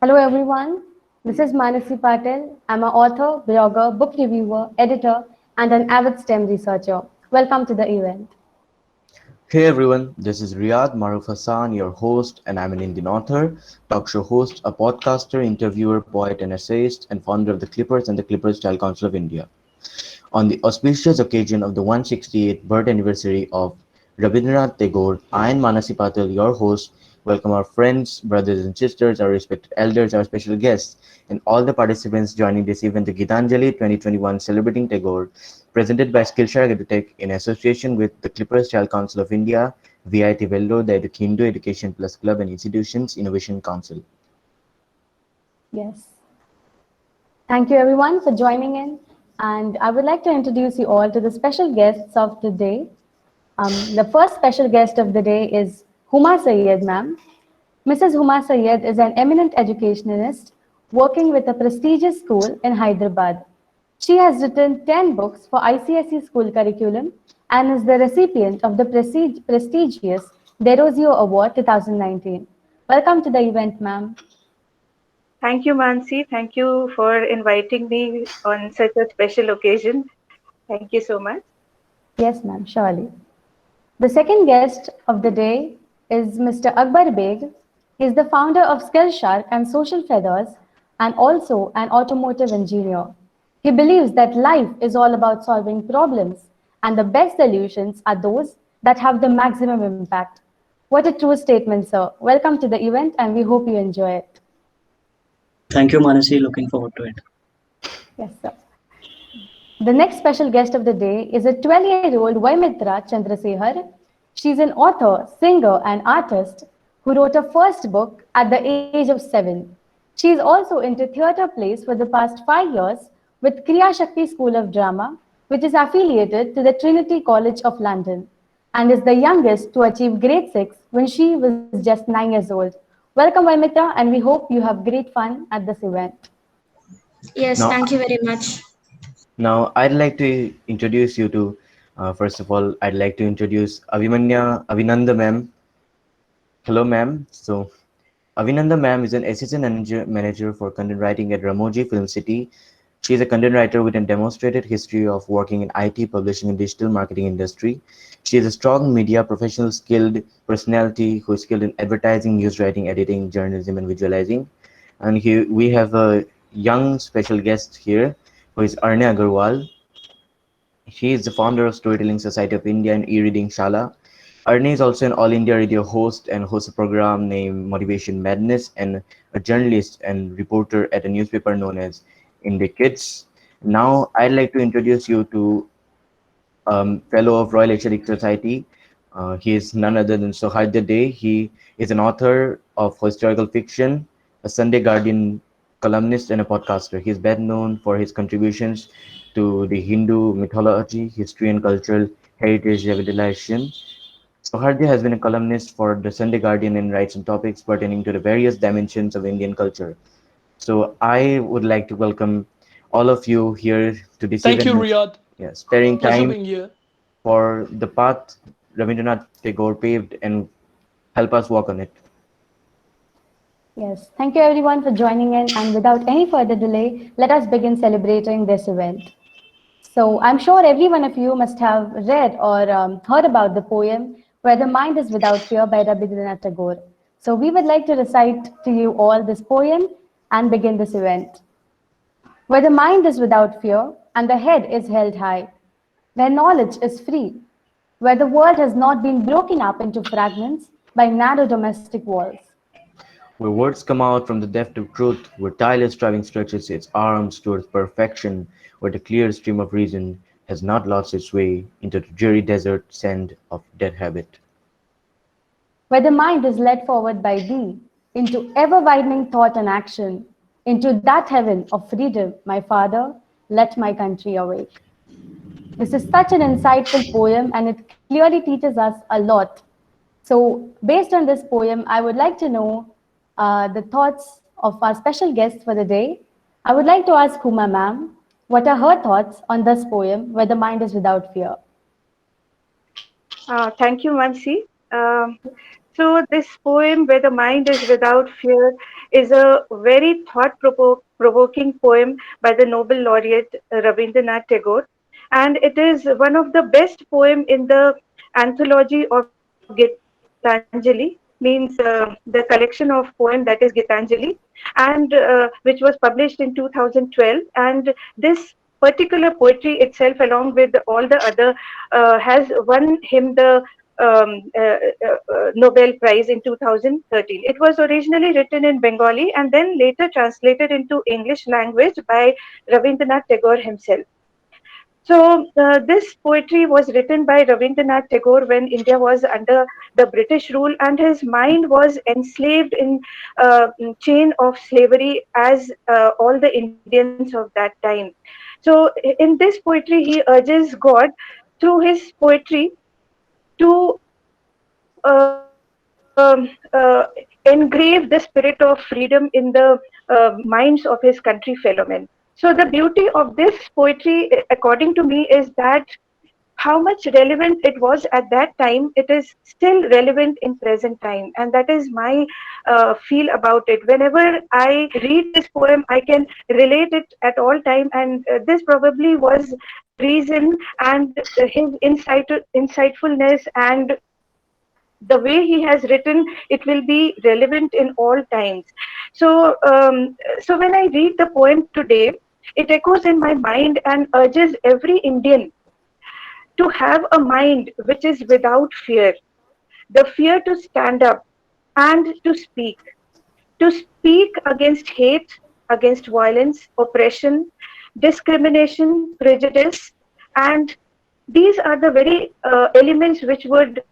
Hello everyone, this is Manasi Patel. I'm an author, blogger, book reviewer, editor, and an avid STEM researcher. Welcome to the event. Hey everyone, this is Riyad Maruf Hassan, your host, and I'm an Indian author, talk show host, a podcaster, interviewer, poet, and essayist, and founder of the Clippers and the Clippers Style Council of India. On the auspicious occasion of the 168th birth anniversary of Rabindranath Tagore, I am Manasi Patel, your host, welcome our friends, brothers and sisters, our respected elders, our special guests, and all the participants joining this event, the Geetanjali 2021 Celebrating Tagore, presented by Skillshare EduTech in association with the Clippers Child Council of India, VIT Vellore, the Hindu Education Plus Club and Institutions Innovation Council. Yes. Thank you everyone for joining in. And I would like to introduce you all to the special guests of the day. The first special guest of the day is Huma Sayed, ma'am. Mrs. Huma Sayed is an eminent educationalist working with a prestigious school in Hyderabad. She has written 10 books for ICSE school curriculum and is the recipient of the prestigious Derozio Award 2019. Welcome to the event, ma'am. Thank you, Mansi. Thank you for inviting me on such a special occasion. Thank you so much. Yes, ma'am, surely. The second guest of the day is Mr. Akbar Beg. He is the founder of Skillshark and Social Feathers and also an automotive engineer. He believes that life is all about solving problems and the best solutions are those that have the maximum impact. What a true statement, sir. Welcome to the event and we hope you enjoy it. Thank you, Manasi. Looking forward to it. Yes, sir. The next special guest of the day is a 12-year-old Vymetra Chandrasekhar. She's an author, singer, and artist who wrote her first book at the age of 7. She is also into theatre plays for the past 5 years with Kriya Shakti School of Drama, which is affiliated to the Trinity College of London, and is the youngest to achieve grade 6 when she was just 9 years old. Welcome, Vymetra, and we hope you have great fun at this event. Yes, Now, thank you very much. now I'd like to introduce you to, first of all, I'd like to introduce Abhimanya Abhinandam, ma'am. Hello, ma'am. So, Avinanda ma'am is an assistant manager for content writing at Ramoji Film City. She is a content writer with a demonstrated history of working in IT, publishing, and digital marketing industry. She is a strong media professional, skilled personality who is skilled in advertising, news writing, editing, journalism, and visualizing. And here we have a young special guest here who is Arne Agarwal. He is the founder of Storytelling Society of India and e-reading Shala. Arne is also an All India radio host and hosts a program named Motivation Madness and a journalist and reporter at a newspaper known as India Kids. Now, I'd like to introduce you to fellow of Royal Asiatic Society. He is none other than Sohail Day. He is an author of historical fiction, a Sunday Guardian columnist, and a podcaster. He is best known for his contributions to the Hindu mythology, history, and cultural heritage revitalization. Sohardi has been a columnist for the Sunday Guardian and writes on topics pertaining to the various dimensions of Indian culture. So I would like to welcome all of you here to this Thank you, event. Riyadh. Yeah, sparing Pleasure time being here. for the path Rabindranath Tagore paved and help us walk on it. Yes, thank you everyone for joining in. And without any further delay, let us begin celebrating this event. So, I'm sure every one of you must have read or heard about the poem Where the Mind is Without Fear by Rabindranath Tagore. So, we would like to recite to you all this poem and begin this event. Where the mind is without fear and the head is held high, where knowledge is free, where the world has not been broken up into fragments by narrow domestic walls. Where words come out from the depth of truth, where tireless striving stretches its arms towards perfection, where the clear stream of reason has not lost its way into the dreary desert sand of dead habit. Where the mind is led forward by thee into ever widening thought and action, into that heaven of freedom, my Father, let my country awake. This is such an insightful poem and it clearly teaches us a lot. So, based on this poem, I would like to know the thoughts of our special guest for the day. I would like to ask Huma ma'am, what are her thoughts on this poem, Where the Mind is Without Fear? Thank you, Mansi. Um, So this poem, Where the Mind is Without Fear, is a very thought-provoking poem by the Nobel laureate Rabindranath Tagore, and it is one of the best poem in the anthology of Geetanjali, means the collection of poem that is Geetanjali, and which was published in 2012. And this particular poetry itself, along with all the other, has won him the Nobel Prize in 2013. It was originally written in Bengali and then later translated into English language by Rabindranath Tagore himself. So, this poetry was written by Rabindranath Tagore when India was under the British rule and his mind was enslaved in chain of slavery as all the Indians of that time. So, in this poetry, he urges God through his poetry to engrave the spirit of freedom in the minds of his country fellow men. So the beauty of this poetry, according to me, is that how much relevant it was at that time, it is still relevant in present time, and that is my feel about it. Whenever I read this poem, I can relate it at all time, and this probably was the reason, and his insightfulness and the way he has written, it will be relevant in all times. So so when I read the poem today, it echoes in my mind and urges every Indian to have a mind which is without fear, the fear to stand up and to speak against hate, against violence, oppression, discrimination, prejudice, and these are the very elements which would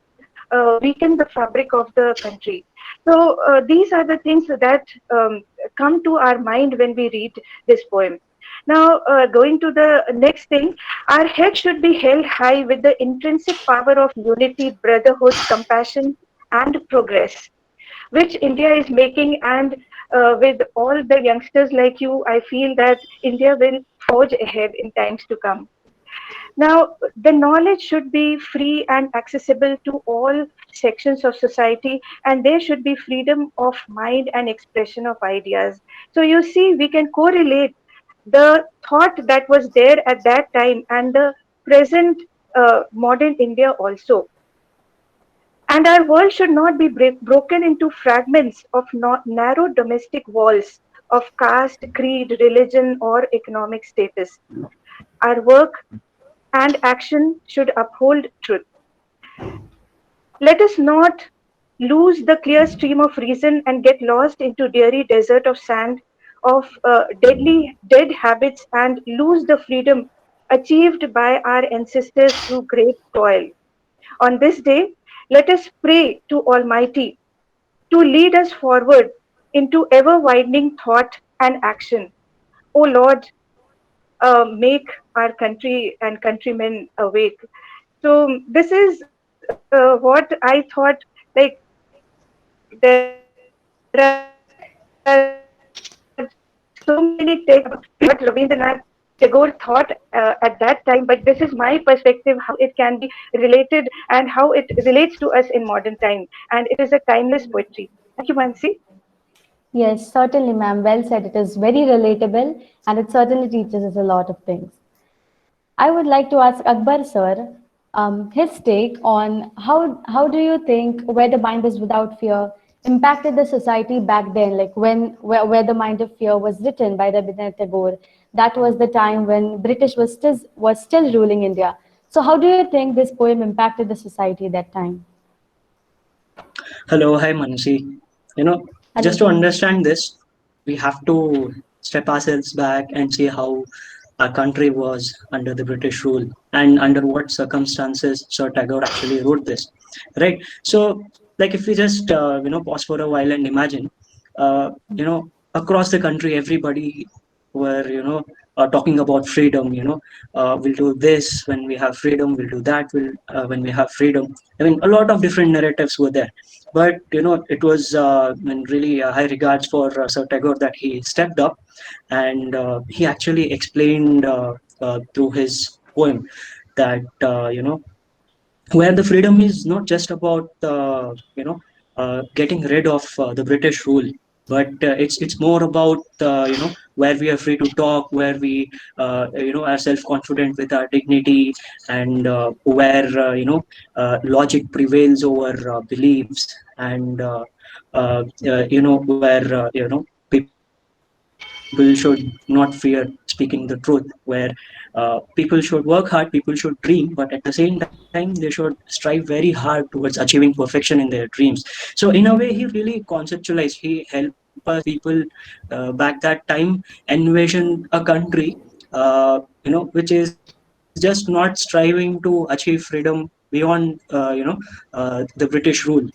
weaken the fabric of the country. So these are the things that come to our mind when we read this poem. Now, going to the next thing, our head should be held high with the intrinsic power of unity, brotherhood, compassion, and progress, which India is making. And with all the youngsters like you, I feel that India will forge ahead in times to come. Now, the knowledge should be free and accessible to all sections of society, and there should be freedom of mind and expression of ideas. So, you see, we can correlate the thought that was there at that time and the present modern India also. And our world should not be broken into fragments of narrow domestic walls of caste, creed, religion, or economic status. Our work and action should uphold truth. Let us not lose the clear stream of reason and get lost into dreary desert of sand of dead habits and lose the freedom achieved by our ancestors through great toil. On this day, let us pray to Almighty to lead us forward into ever widening thought and action. O Lord, make our country and countrymen awake. So this is what I thought. Like, there are so many takes about what Rabindranath Tagore thought at that time, but this is my perspective how it can be related and how it relates to us in modern time. And it is a timeless poetry. Thank you, Mansi. Yes, certainly, ma'am. Well said. It is very relatable and it certainly teaches us a lot of things. I would like to ask Akbar sir his take on how do you think Where the Mind is Without Fear impacted the society back then, like where the Mind of Fear was written by Rabindranath Tagore. That was the time when British was still ruling India. So how do you think this poem impacted the society that time? Hello, hi Mansi. You know, Hello, just to sir. understand this, we have to step ourselves back and see how our country was under the British rule and under what circumstances Sir Tagore actually wrote this, right? So, like if we just pause for a while and imagine, across the country, everybody were talking about freedom. We'll do this when we have freedom. We'll do that when we have freedom. I mean, a lot of different narratives were there, but it was really high regards for Sir Tagore that he stepped up and he actually explained through his poem that where the freedom is not just about getting rid of the British rule, but it's more about where we are free to talk, where we are self confident with our dignity, and where logic prevails over beliefs, and where people should not fear speaking the truth, where people should work hard, people should dream, but at the same time they should strive very hard towards achieving perfection in their dreams. So in a way, he really conceptualized, he helped us people back that time envision a country which is just not striving to achieve freedom beyond the British rule,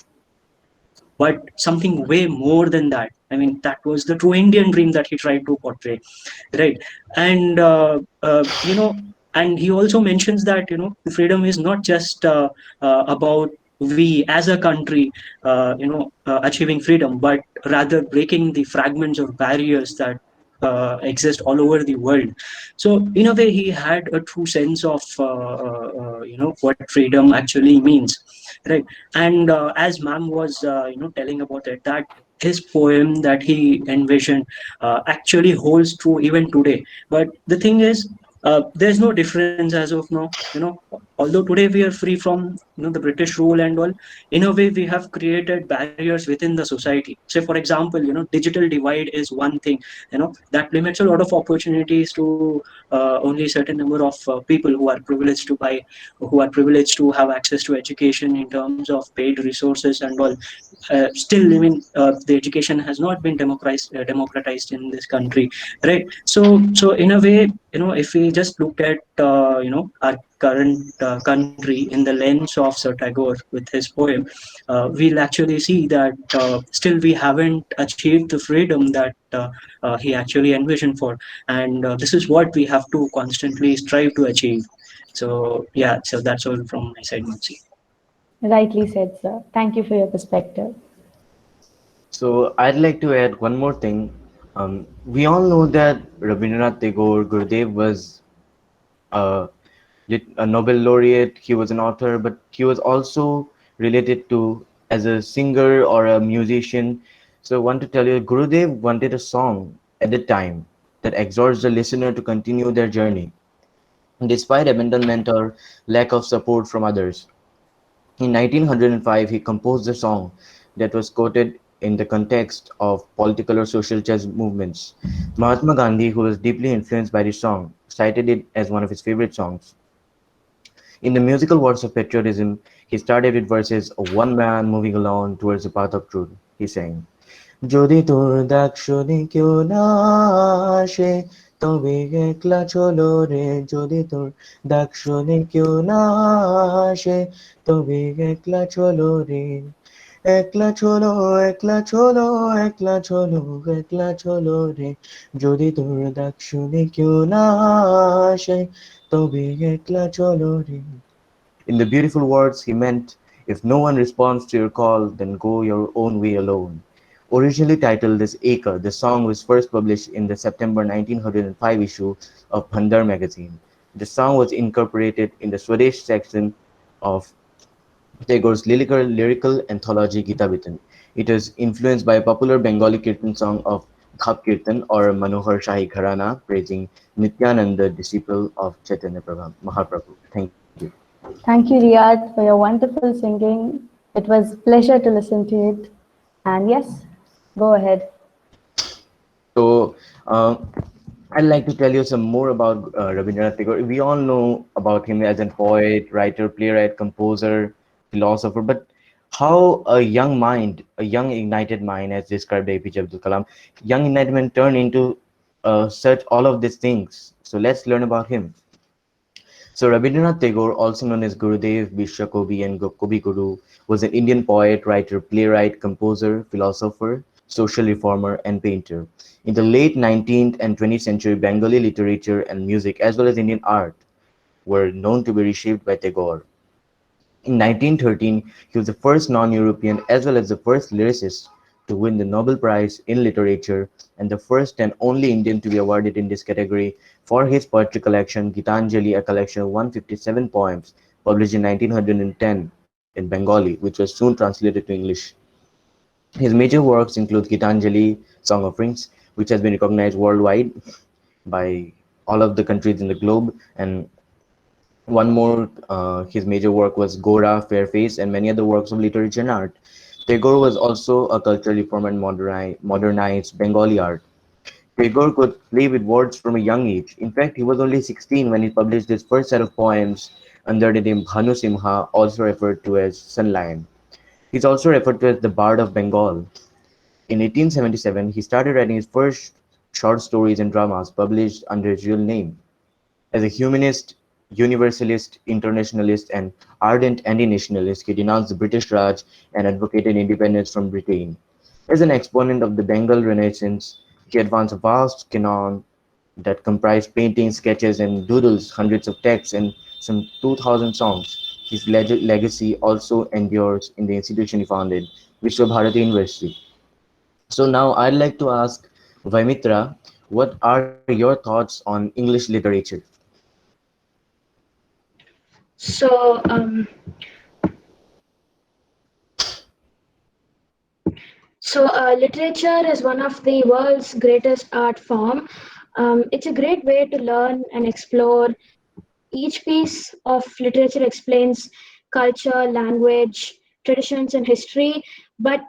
but something way more than that. I mean, that was the true Indian dream that he tried to portray, right? And and he also mentions that freedom is not just about we as a country achieving freedom, but rather breaking the fragments of barriers that exist all over the world. So in a way, he had a true sense of what freedom actually means, right? And as ma'am was telling about it, that his poem that he envisioned actually holds true even today. But the thing is, there's no difference as of now. Although today we are free from the British rule and all, in a way we have created barriers within the society. Say for example, digital divide is one thing that limits a lot of opportunities to only certain number of people who are privileged to buy, who are privileged to have access to education in terms of paid resources and all. Still, I mean, the education has not been democratized in this country, right? So in a way, if we just look at our current country in the lens of Sir Tagore with his poem, we'll actually see that still we haven't achieved the freedom that he actually envisioned for, and this is what we have to constantly strive to achieve. So yeah, so that's all from my side, Mansi. Rightly said, sir. Thank you for your perspective. So I'd like to add one more thing. We all know that Rabindranath Tagore, Gurudev was a, a Nobel laureate. He was an author, but he was also related to as a singer or a musician. So I want to tell you, Gurudev wanted a song at the time that exhorts the listener to continue their journey, despite abandonment or lack of support from others. In 1905, he composed a song that was quoted in the context of political or social change movements. Mahatma Gandhi, who was deeply influenced by the song, cited it as one of his favorite songs. In the musical words of patriotism, he started with verses of one man moving along towards the path of truth. He sang, যদি তোর দাগ শোনে কেউ না আসে তবে একলা চলো রে যদি তোর দাগ শোনে কেউ না আসে তবে একলা চলো রে একলা চলো একলা চলো একলা চলো একলা চলো রে যদি তোর দাগ শুনে কেউ না আসে তবে একলা চলো রে. In the beautiful words, he meant, if no one responds to your call, then go your own way alone. Originally titled as Acre, the song was first published in the September 1905 issue of Bhandar magazine. The song was incorporated in the Swadesh section of Tagore's lyrical anthology Gita Bitan. It is influenced by a popular Bengali Kirtan song of Dhap Kirtan or Manohar Shahi Gharana, praising Nityananda, disciple of Chaitanya Mahaprabhu. Thank you. Thank you, Riyad, for your wonderful singing. It was a pleasure to listen to it. And yes, go ahead. So, I'd like to tell you some more about Rabindranath Tagore. We all know about him as a poet, writer, playwright, composer, philosopher, but how a young mind, a young ignited mind, as described by APJ Abdul Kalam, young enlightenment turned into such all of these things. So let's learn about him. So Rabindranath Tagore, also known as Gurudev, Vishwa Kobi and Kobi Guru, was an Indian poet, writer, playwright, composer, philosopher, social reformer, and painter. In the late 19th and 20th century, Bengali literature and music, as well as Indian art, were known to be reshaped by Tagore. In 1913, he was the first non-European as well as the first lyricist to win the Nobel Prize in Literature and the first and only Indian to be awarded in this category for his poetry collection Geetanjali, a collection of 157 poems published in 1910 in Bengali, which was soon translated to English. His major works include Geetanjali, Song offerings, which has been recognized worldwide by all of the countries in the globe. And one more, his major work was Gora, Fairface, and many other works of literature and art. Tagore was also a cultural reformer and modernized Bengali art. Tagore could play with words from a young age. In fact, he was only 16 when he published his first set of poems under the name Bhanu Simha, also referred to as Sun Lion. He is also referred to as the Bard of Bengal. In 1877, he started writing his first short stories and dramas published under his real name. As a humanist, universalist, internationalist, and ardent anti-nationalist, he denounced the British Raj and advocated independence from Britain. As an exponent of the Bengal Renaissance, he advanced a vast canon that comprised paintings, sketches, and doodles, hundreds of texts, and some 2,000 songs. His legacy also endures in the institution he founded, Vishwa Bharati University. So now I'd like to ask Vaimitra, what are your thoughts on English literature? So, literature is one of the world's greatest art form. It's a great way to learn and explore. Each piece of literature explains culture, language, traditions, and history, but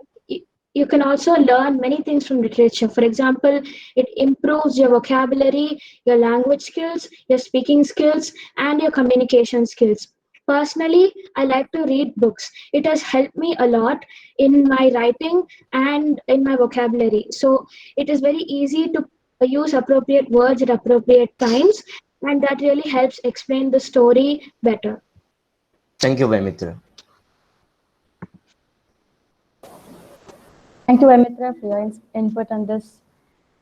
you can also learn many things from literature. For example, it improves your vocabulary, your language skills, your speaking skills, and your communication skills. Personally, I like to read books. It has helped me a lot in my writing and in my vocabulary. So it is very easy to use appropriate words at appropriate times, and that really helps explain the story better. Thank you, Vaimitra. Thank you, Amitra, for your input on this.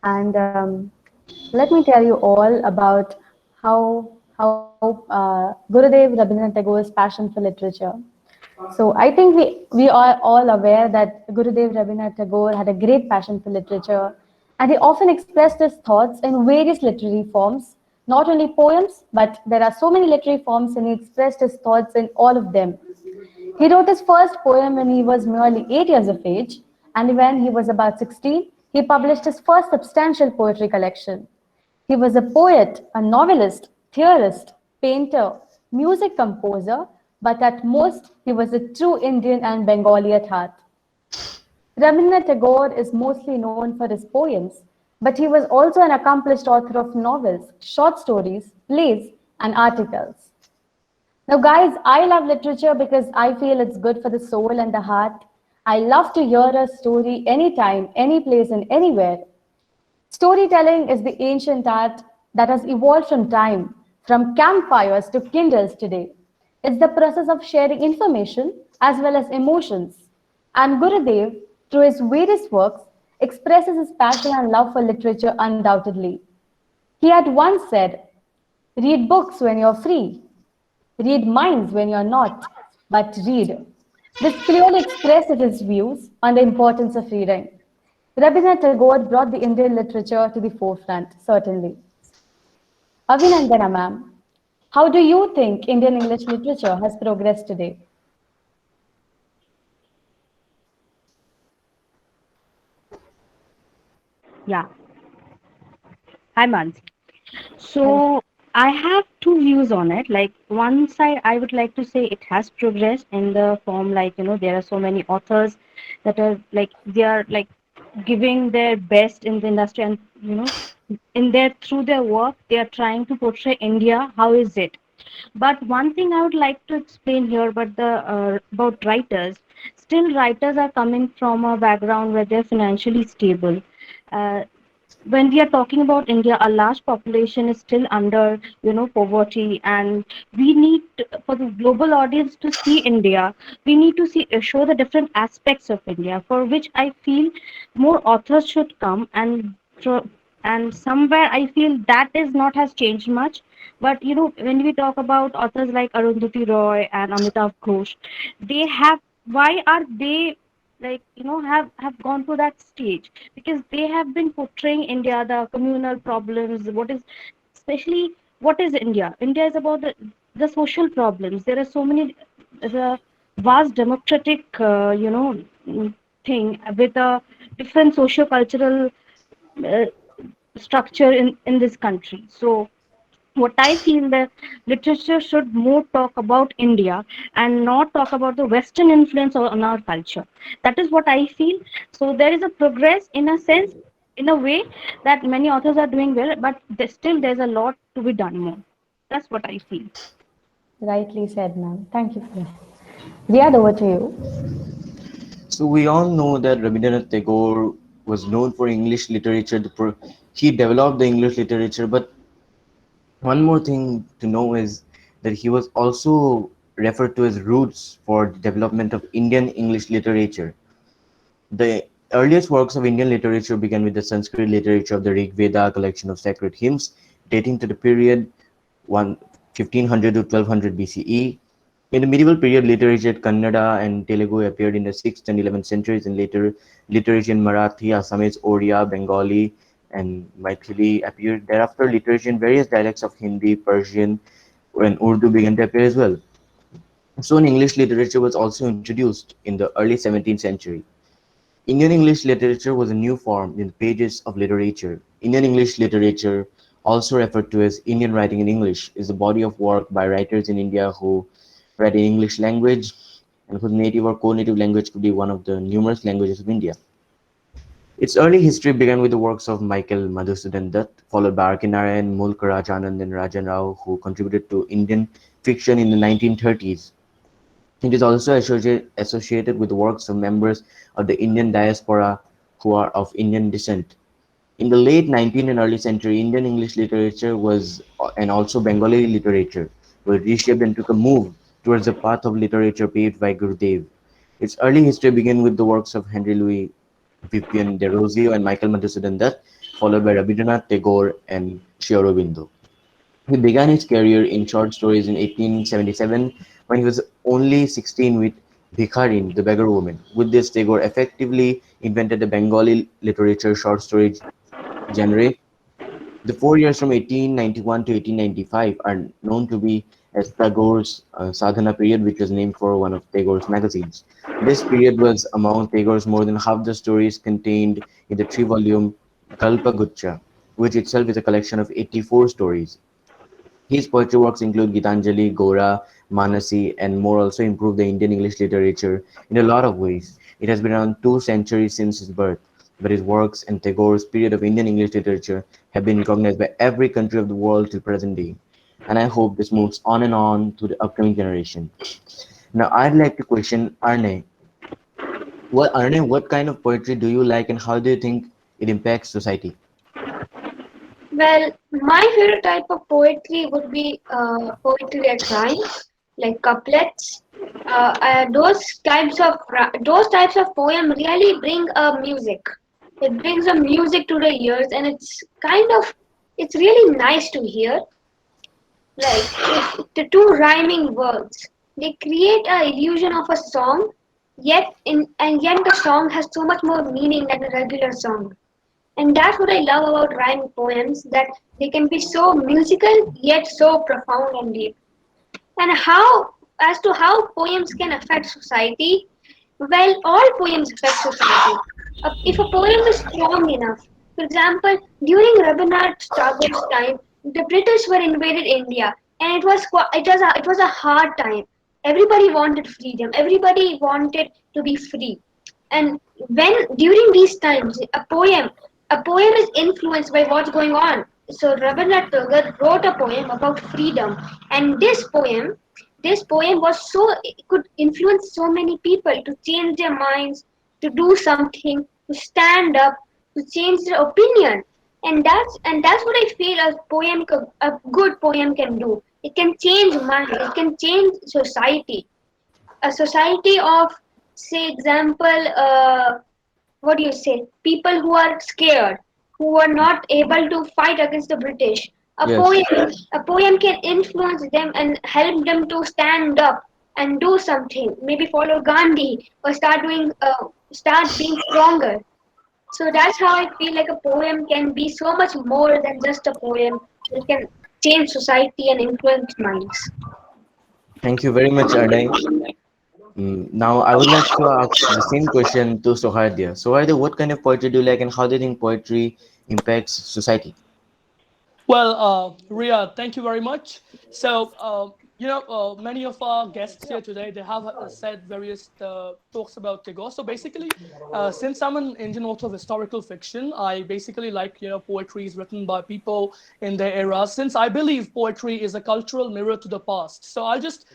And let me tell you all about how Gurudev Rabindranath Tagore's passion for literature. So I think we are all aware that Gurudev Rabindranath Tagore had a great passion for literature, and he often expressed his thoughts in various literary forms, not only poems, but there are so many literary forms, and he expressed his thoughts in all of them. He wrote his first poem when he was merely 8 years of age, and when he was about 16, he published his first substantial poetry collection. He was a poet, a novelist, theorist, painter, music composer, but at most, he was a true Indian and Bengali at heart. Rabindranath Tagore is mostly known for his poems, but he was also an accomplished author of novels, short stories, plays, and articles. Now, guys, I love literature because I feel it's good for the soul and the heart. I love to hear a story anytime, any place, and anywhere. Storytelling is the ancient art that has evolved from time, from campfires to Kindles today. It's the process of sharing information as well as emotions. And Gurudev, through his various works, expresses his passion and love for literature undoubtedly. He had once said, read books when you're free, read minds when you're not, but read. This clearly expresses his views on the importance of reading. Rabindranath Tagore brought the Indian literature to the forefront, certainly. Avinandana ma'am, how do you think Indian English literature has progressed today? Yeah, hi Mansi. Hi. So I have two views on it. Like one side, I would like to say it has progressed in the form like there are so many authors that are like they are like giving their best in the industry, and in their through their work they are trying to portray India. How is it? But one thing I would like to explain here, but the about writers, still writers are coming from a background where they're financially stable. Uh, when we are talking about India, a large population is still under, poverty, and we need for the global audience to see India. We need to see show the different aspects of India, for which I feel more authors should come and somewhere I feel that is not has changed much. But when we talk about authors like Arundhati Roy and Amitav Ghosh, they have why are they like have gone to that stage? Because they have been portraying India, the communal problems, what is especially what is India is about the social problems. There are so many the vast democratic thing with a different socio-cultural uh, structure in this country. So what I feel, that literature should more talk about India and not talk about the Western influence on our culture. That is what I feel. So there is a progress in a sense, in a way, that many authors are doing well, but still there's a lot to be done more. That's what I feel. Rightly said, ma'am. Thank you for that. Riyad, over to you. So we all know that Rabindranath Tagore was known for English literature. He developed the English literature, but one more thing to know is that he was also referred to as roots for the development of Indian English literature. The earliest works of Indian literature began with the Sanskrit literature of the Rig Veda, a collection of sacred hymns dating to the period 1500 to 1200 BCE. In the medieval period, literature in Kannada and Telugu appeared in the 6th and 11th centuries, and later literature in Marathi, Assamese, Oriya, Bengali, and Maithili appeared. Thereafter, literature in various dialects of Hindi, Persian, and Urdu began to appear as well. Soon, English literature was also introduced in the early 17th century. Indian English literature was a new form in the pages of literature. Indian English literature, also referred to as Indian writing in English, is a body of work by writers in India who write in English language and whose native or co-native language could be one of the numerous languages of India. Its early history began with the works of Michael Madhusudan Dutt, followed by R.K. Narayan, Mulk Raj Anand, and Rajan Rao, who contributed to Indian fiction in the 1930s. It is also associated with the works of members of the Indian diaspora who are of Indian descent. In the late 19th and early century, Indian English literature was and also Bengali literature were reshaped and took a move towards the path of literature paved by Gurudev. Its early history began with the works of Henry Louis Vivian de Rosio and Michael Madhusudan Dutt, followed by Rabindranath Tagore and Sri Aurobindo. He began his career in short stories in 1877 when he was only 16 with Bhikharin, the beggar woman. With this, Tagore effectively invented the Bengali literature short story genre. The 4 years from 1891 to 1895 are known to be as Tagore's Sadhana period, which was named for one of Tagore's magazines. This period was among Tagore's more than half the stories contained in the three-volume Kalpagucha, which itself is a collection of 84 stories. His poetry works include Geetanjali, Gora, Manasi, and more also improved the Indian English literature in a lot of ways. It has been around 2 centuries since his birth, but his works and Tagore's period of Indian English literature have been recognized by every country of the world till present day. And I hope this moves on and on to the upcoming generation. Now, I'd like to question Arne. What kind of poetry do you like, and how do you think it impacts society? Well, my favorite type of poetry would be poetry that rhymes, like couplets. Those types of poem really bring a music. It brings a music to the ears, and it's really nice to hear. Like the two rhyming words, they create a illusion of a song. Yet the song has so much more meaning than a regular song. And that's what I love about rhyming poems, that they can be so musical yet so profound and deep. And as to how poems can affect society, well, all poems affect society. If a poem is strong enough, for example, during Rabindranath Tagore's time, the British were invaded India, and it was a hard time. Everybody wanted freedom. Everybody wanted to be free. And when during these times, a poem is influenced by what's going on. So Rabindranath Tagore wrote a poem about freedom, and this poem was so, it could influence so many people to change their minds, to do something, to stand up, to change their opinion. And that's what I feel a good poem can do. It can change minds. It can change society. A society of, say, example, what do you say? People who are scared, who are not able to fight against the British. A Yes. poem, a poem can influence them and help them to stand up and do something. Maybe follow Gandhi or start being stronger. So that's how I feel like a poem can be so much more than just a poem. It can change society and influence minds. Thank you very much, Arne. Now, I would like to ask the same question to Sohardia. Sohardia, what kind of poetry do you like, and how do you think poetry impacts society? Well, Ria, thank you very much. So, many of our guests here today, they have said various talks about Tagore. So basically, since I'm an Indian author of historical fiction, I basically like, poetry written by people in their era, since I believe poetry is a cultural mirror to the past. So I'll just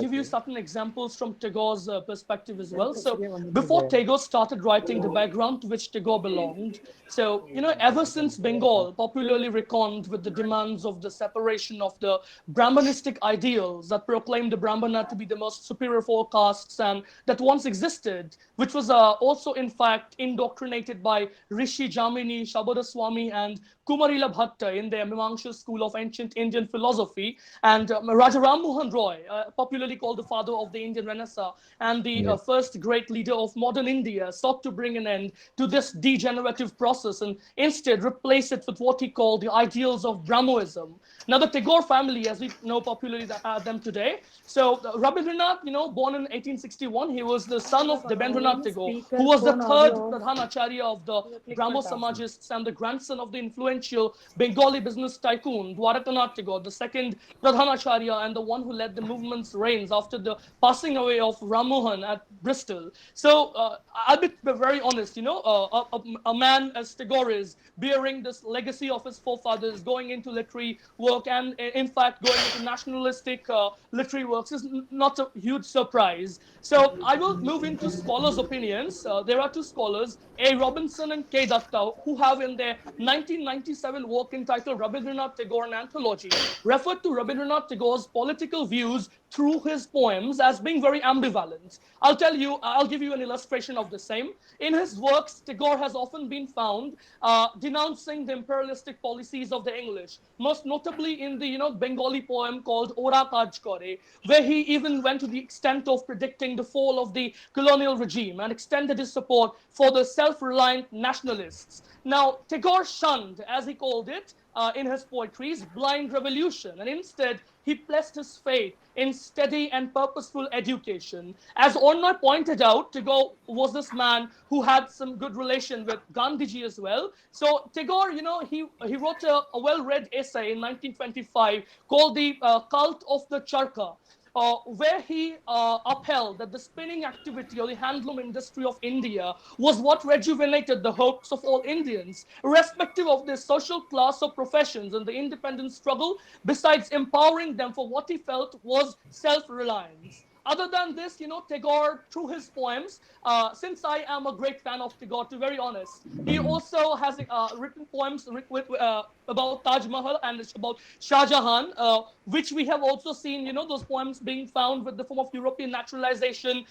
give you certain examples from Tagore's perspective as well. So before Tagore started writing the background to which Tagore belonged, so, ever since Bengal, popularly reckoned with the demands of the separation of the Brahmanistic ideals that proclaimed the Brahmana to be the most superior of all castes and that once existed, which was also, in fact, indoctrinated by Rishi Jamini, Shabada Swami, and Kumarila Bhatta in their Mimamsa school of ancient Indian philosophy, and Raja Ram Mohan Roy, popularly called the father of the Indian Renaissance and the Yeah. first great leader of modern India, sought to bring an end to this degenerative process and instead replace it with what he called the ideals of Brahmoism. Now, the Tagore family, as we know popularly them today, so Rabindranath, born in 1861, he was the son of Debendranath Tagore, who was the third Pradhanacharya of the Brahmo Samajists and the grandson of the influential Bengali business tycoon Dwaratanath Tagore, the second Pradhanacharya and the one who led the movement's reigns after the passing away of Ram Mohan at Bristol. So I'll be very honest, a man as Tagore is bearing this legacy of his forefathers, going into literary work and in fact going into nationalistic literary works is not a huge surprise. So I will move into scholars' opinions. There are two scholars, A. Robinson and K. Datta, who have in their 1997 work entitled Rabindranath Tagore, an Anthology, referred to Rabindranath Tagore's political views through his poems as being very ambivalent. I'll give you an illustration of the same. In his works, Tagore has often been found denouncing the imperialistic policies of the English, most notably in the Bengali poem called Ora Kaj Kore, where he even went to the extent of predicting the fall of the colonial regime and extended his support for the self-reliant nationalists. Now, Tagore shunned, as he called it, in his poetries, blind revolution, and instead he placed his faith in steady and purposeful education. As Ornoy pointed out, Tagore was this man who had some good relation with Gandhiji as well. So Tagore, he wrote a well-read essay in 1925 called The Cult of the Charkha, where he upheld that the spinning activity or the handloom industry of India was what rejuvenated the hopes of all Indians, irrespective of their social class or professions, and the independence struggle, besides empowering them for what he felt was self-reliance. Other than this, Tagore, through his poems, since I am a great fan of Tagore, to be very honest, he also has written poems about Taj Mahal and about Shah Jahan, which we have also seen, those poems being found with the form of European naturalization.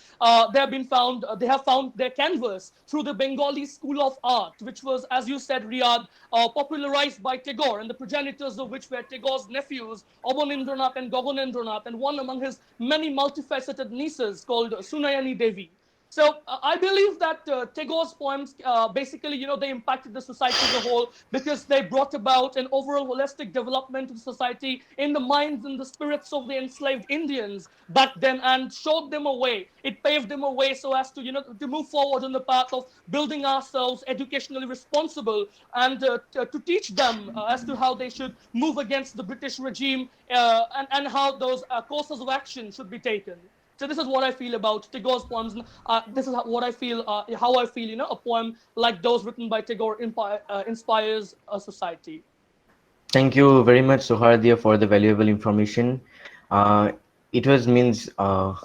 They have found their canvas through the Bengali School of Art, which was, as you said, Riyadh, popularized by Tagore, and the progenitors of which were Tagore's nephews, Abanindranath and Gaganendranath, and one among his many multifaceted nieces called Sunayani Devi. So I believe that Tagore's poems basically, they impacted the society as a whole because they brought about an overall holistic development of society in the minds and the spirits of the enslaved Indians back then and showed them a way. It paved them a way so as to, to move forward on the path of building ourselves educationally responsible and to teach them as to how they should move against the British regime and how those courses of action should be taken. So this is what I feel about Tagore's poems. This is what I feel, how I feel, a poem like those written by Tagore inspires a society. Thank you very much, Sohardia, for the valuable information. Uh, it was means a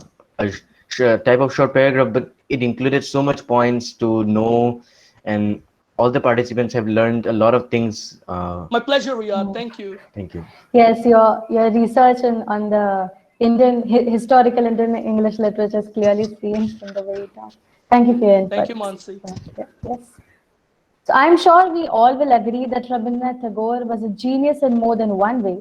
type of short paragraph, but it included so much points to know, and all the participants have learned a lot of things. My pleasure, Riyad. Thank you. Thank you. Yes, your research on the historical Indian English literature is clearly seen from the way you talk. Thank you for your Thank input. you, Mansi. Yes. So I'm sure we all will agree that Rabindranath Tagore was a genius in more than one way,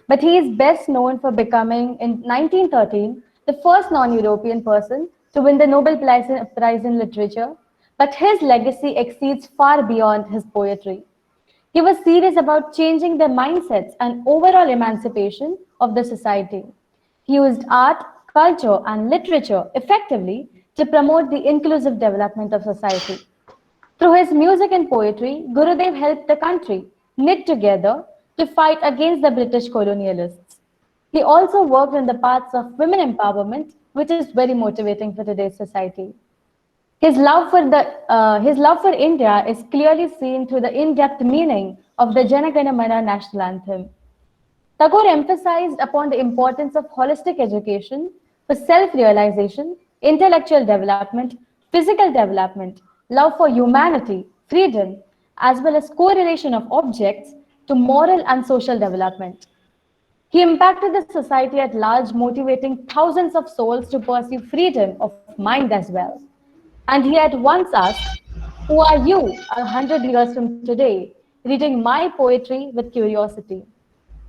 but he is best known for becoming, in 1913, the first non-European person to win the Nobel Prize in Literature. But his legacy exceeds far beyond his poetry. He was serious about changing the mindsets and overall emancipation of the society. He used art, culture, and literature effectively to promote the inclusive development of society. Through his music and poetry, Gurudev helped the country knit together to fight against the British colonialists. He also worked in the paths of women empowerment, which is very motivating for today's society. His love for India is clearly seen through the in-depth meaning of the Jana Gana Mana national anthem. Tagore emphasized upon the importance of holistic education for self-realization, intellectual development, physical development, love for humanity, freedom, as well as correlation of objects to moral and social development. He impacted the society at large, motivating thousands of souls to pursue freedom of mind as well. And he had once asked, "Who are you 100 years from today, reading my poetry with curiosity?"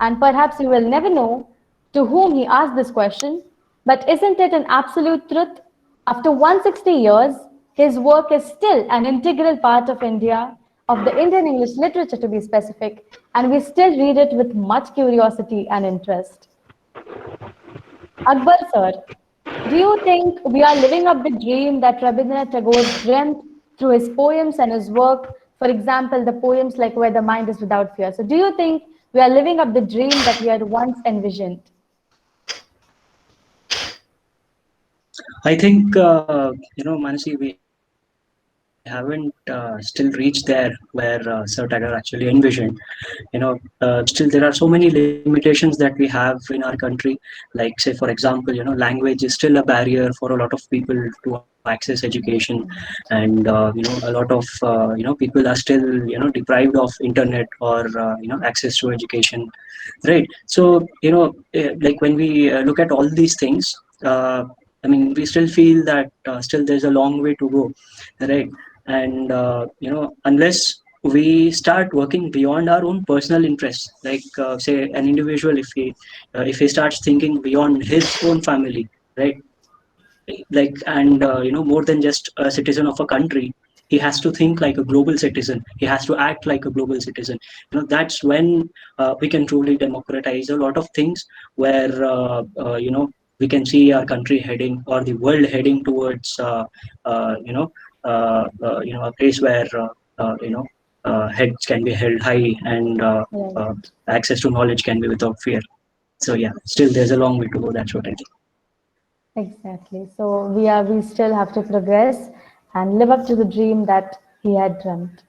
And perhaps you will never know to whom he asked this question, but isn't it an absolute truth? After 160 years, his work is still an integral part of India, of the Indian English literature to be specific, and we still read it with much curiosity and interest. Akbar sir, do you think we are living up the dream that Rabindranath Tagore dreamt through his poems and his work? For example, the poems like Where the Mind is Without Fear. So, do you think we are living up the dream that we had once envisioned? I think, Manasi, we haven't still reached there where Sir Tagore actually envisioned. Still there are so many limitations that we have in our country. Like, say, for example, language is still a barrier for a lot of people to access education, and a lot of people are still deprived of internet or access to education, right? So like when we look at all these things, I mean, we still feel that still there's a long way to go, right? And unless we start working beyond our own personal interests, like say an individual, if he starts thinking beyond his own family, right? Like, and more than just a citizen of a country, he has to think like a global citizen, he has to act like a global citizen. That's when we can truly democratize a lot of things, where we can see our country heading, or the world heading towards uh, you know a place where heads can be held high, and Right. access to knowledge can be without fear. So yeah, still there's a long way to go, that's what I think. Exactly. So we still have to progress and live up to the dream that he had dreamt.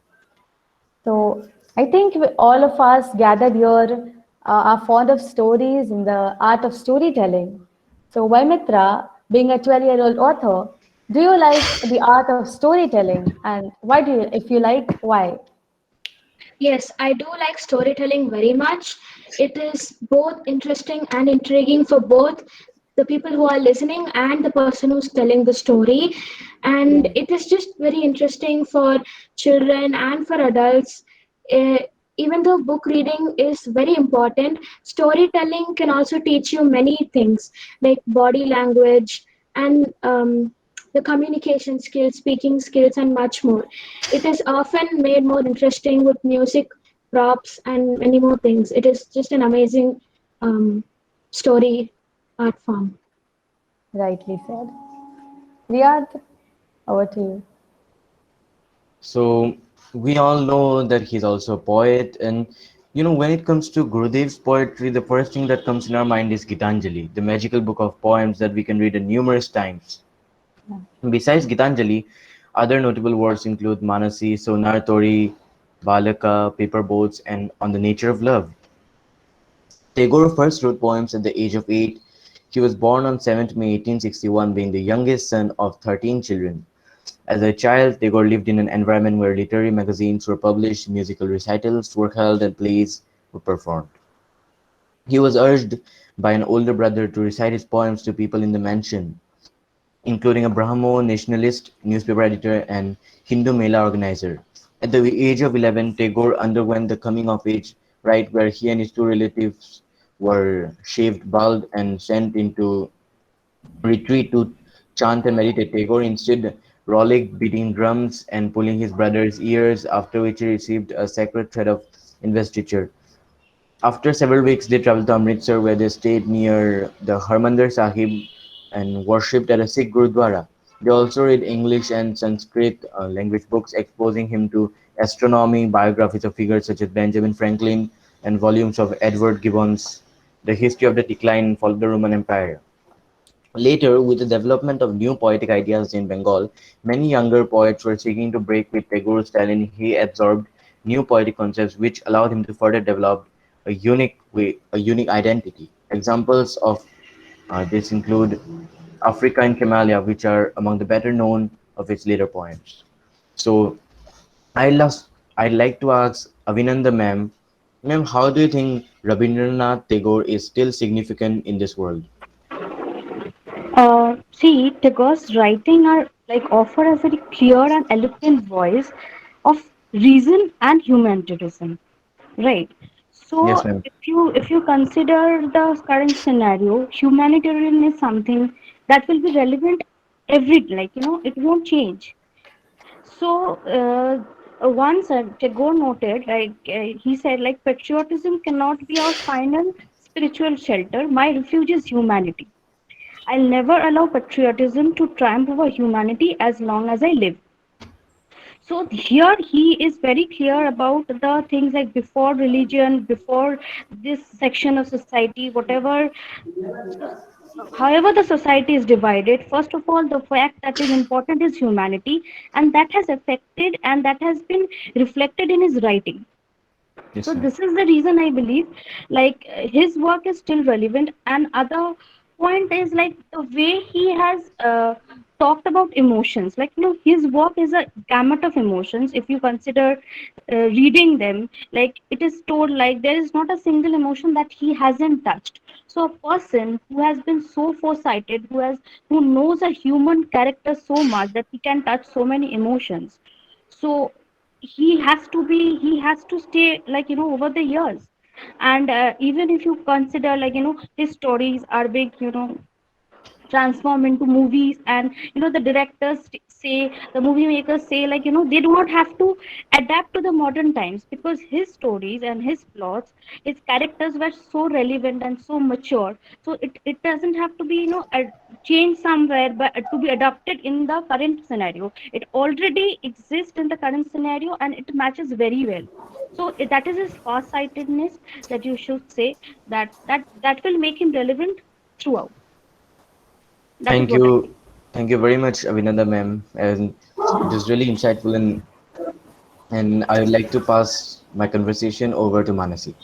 So I think all of us gathered here are fond of stories and the art of storytelling. So Vaimitra, being a 12-year-old author, do you like the art of storytelling? And why do you, if you like, why? Yes, I do like storytelling very much. It is both interesting and intriguing for both the people who are listening and the person who's telling the story. And Yeah. it is just very interesting for children and for adults. Eh, Even though book reading is very important, storytelling can also teach you many things like body language and the communication skills, speaking skills, and much more. It is often made more interesting with music, props, and many more things. It is just an amazing story art form. Rightly said. Riyadh, over to you. So we all know that he's also a poet, and when it comes to Gurudev's poetry, the first thing that comes in our mind is Geetanjali, the magical book of poems that we can read numerous times. Besides Geetanjali, other notable works include Manasi, Sonar Tori, Balaka, Paper Boats, and On the Nature of Love. Tagore first wrote poems at the age of 8. He was born on 7th May 1861, being the youngest son of 13 children. As a child, Tagore lived in an environment where literary magazines were published, musical recitals were held, and plays were performed. He was urged by an older brother to recite his poems to people in the mansion, including a Brahmo nationalist newspaper editor and Hindu Mela organizer. At the age of 11, Tagore underwent the coming of age rite where he and his two relatives were shaved bald and sent into retreat to chant and meditate. Tagore instead rollicked, beating drums and pulling his brother's ears, after which he received a sacred thread of investiture. After several weeks, they traveled to Amritsar, where they stayed near the Harmandir Sahib, and worshipped at a Sikh Gurudwara. They also read English and Sanskrit language books, exposing him to astronomy, biographies of figures such as Benjamin Franklin, and volumes of Edward Gibbon's The History of the Decline and Fall of the Roman Empire. Later, with the development of new poetic ideas in Bengal, many younger poets were seeking to break with Tagore's style, and he absorbed new poetic concepts which allowed him to further develop a unique identity. Examples of this include Africa and Camellia, which are among the better known of his later poems. So, I last, I'd like to ask Avinanda ma'am, how do you think Rabindranath Tagore is still significant in this world? See, Tagore's writing are like offer a very clear and eloquent voice of reason and humanitarianism, right? Yes, So ma'am. if you consider the current scenario, humanitarian is something that will be relevant every it won't change. So once Tagore noted, he said, like patriotism cannot be our final spiritual shelter. My refuge is humanity. I'll never allow patriotism to triumph over humanity as long as I live. So here he is very clear about the things like before religion, before this section of society, whatever, however the society is divided. First of all, the fact that is important is humanity, and that has affected and that has been reflected in his writing. So Yes, ma'am. this is the reason I believe his work is still relevant. And other point is like the way he has talked about emotions. Like his work is a gamut of emotions. If you consider reading them, like it is told like there is not a single emotion that he hasn't touched. So a person who has been so foresighted, who knows a human character so much that he can touch so many emotions. So he has to stay over the years. And even if you consider his stories are big, transform into movies. And the directors say, the movie makers say, they do not have to adapt to the modern times, because his stories and his plots, his characters were so relevant and so mature. So it doesn't have to be changed somewhere, but to be adapted in the current scenario. It already exists in the current scenario and it matches very well. So that is his far-sightedness, that you should say, that will make him relevant throughout. That is Thank what I think. you. Thank you very much, Avinanda ma'am. And it is really insightful, and I would like to pass my conversation over to Manasi.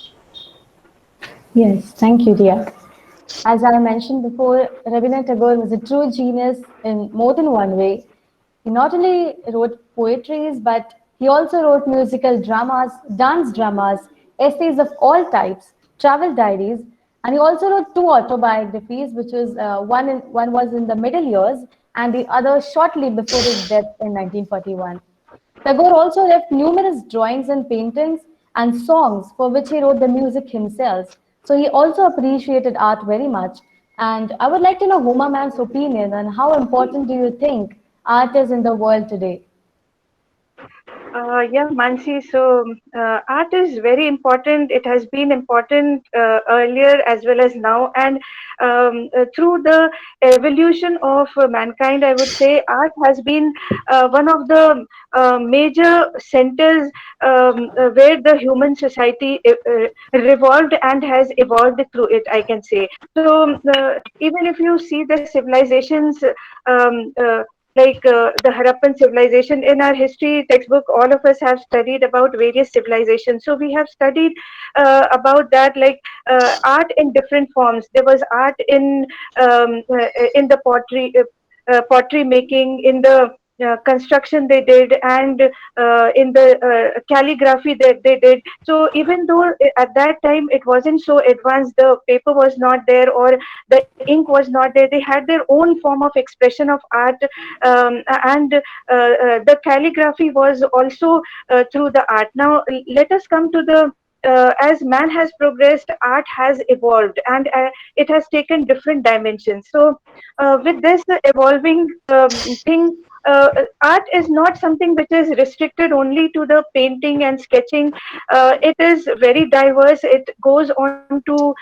Yes, thank you, dear. As I mentioned before, Rabindranath Tagore was a true genius in more than one way. He not only wrote poetries, but he also wrote musical dramas, dance dramas, essays of all types, travel diaries, and he also wrote two autobiographies, which was one was in the middle years and the other shortly before his death in 1941. Tagore also left numerous drawings and paintings and songs for which he wrote the music himself. So he also appreciated art very much. And I would like to know Huma Man's opinion on how important do you think art is in the world today? Yeah, Mansi. So, art is very important. It has been important earlier as well as now. And through the evolution of mankind, I would say art has been one of the major centers where the human society revolved and has evolved through it, I can say. So, even if you see the civilizations, um, uh, the Harappan civilization in our history textbook, all of us have studied about various civilizations. So we have studied about that, art in different forms. There was art in the pottery making, in the construction they did, and in the calligraphy that they did. So even though at that time it wasn't so advanced, the paper was not there or the ink was not there, they had their own form of expression of art. And the calligraphy was also through the art. Now let us come to the as man has progressed, art has evolved, and it has taken different dimensions. So with this evolving thing, art is not something which is restricted only to the painting and sketching. It is very diverse. It goes on to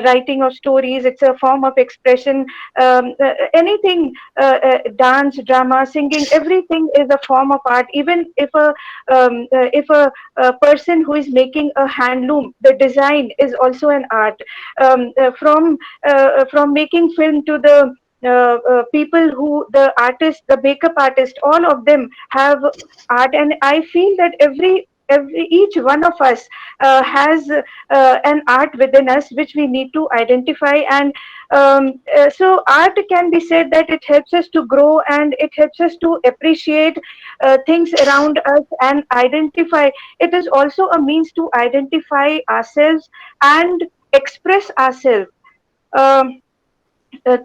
writing of stories. It's a form of expression. Anything, dance, drama, singing, everything is a form of art. Even if a person who is making a handloom, the design is also an art. From making film to the people who, the artist, the makeup artist, all of them have art. And I feel that every each one of us has an art within us which we need to identify. And so art can be said that it helps us to grow, and it helps us to appreciate things around us and identify. It is also a means to identify ourselves and express ourselves. um,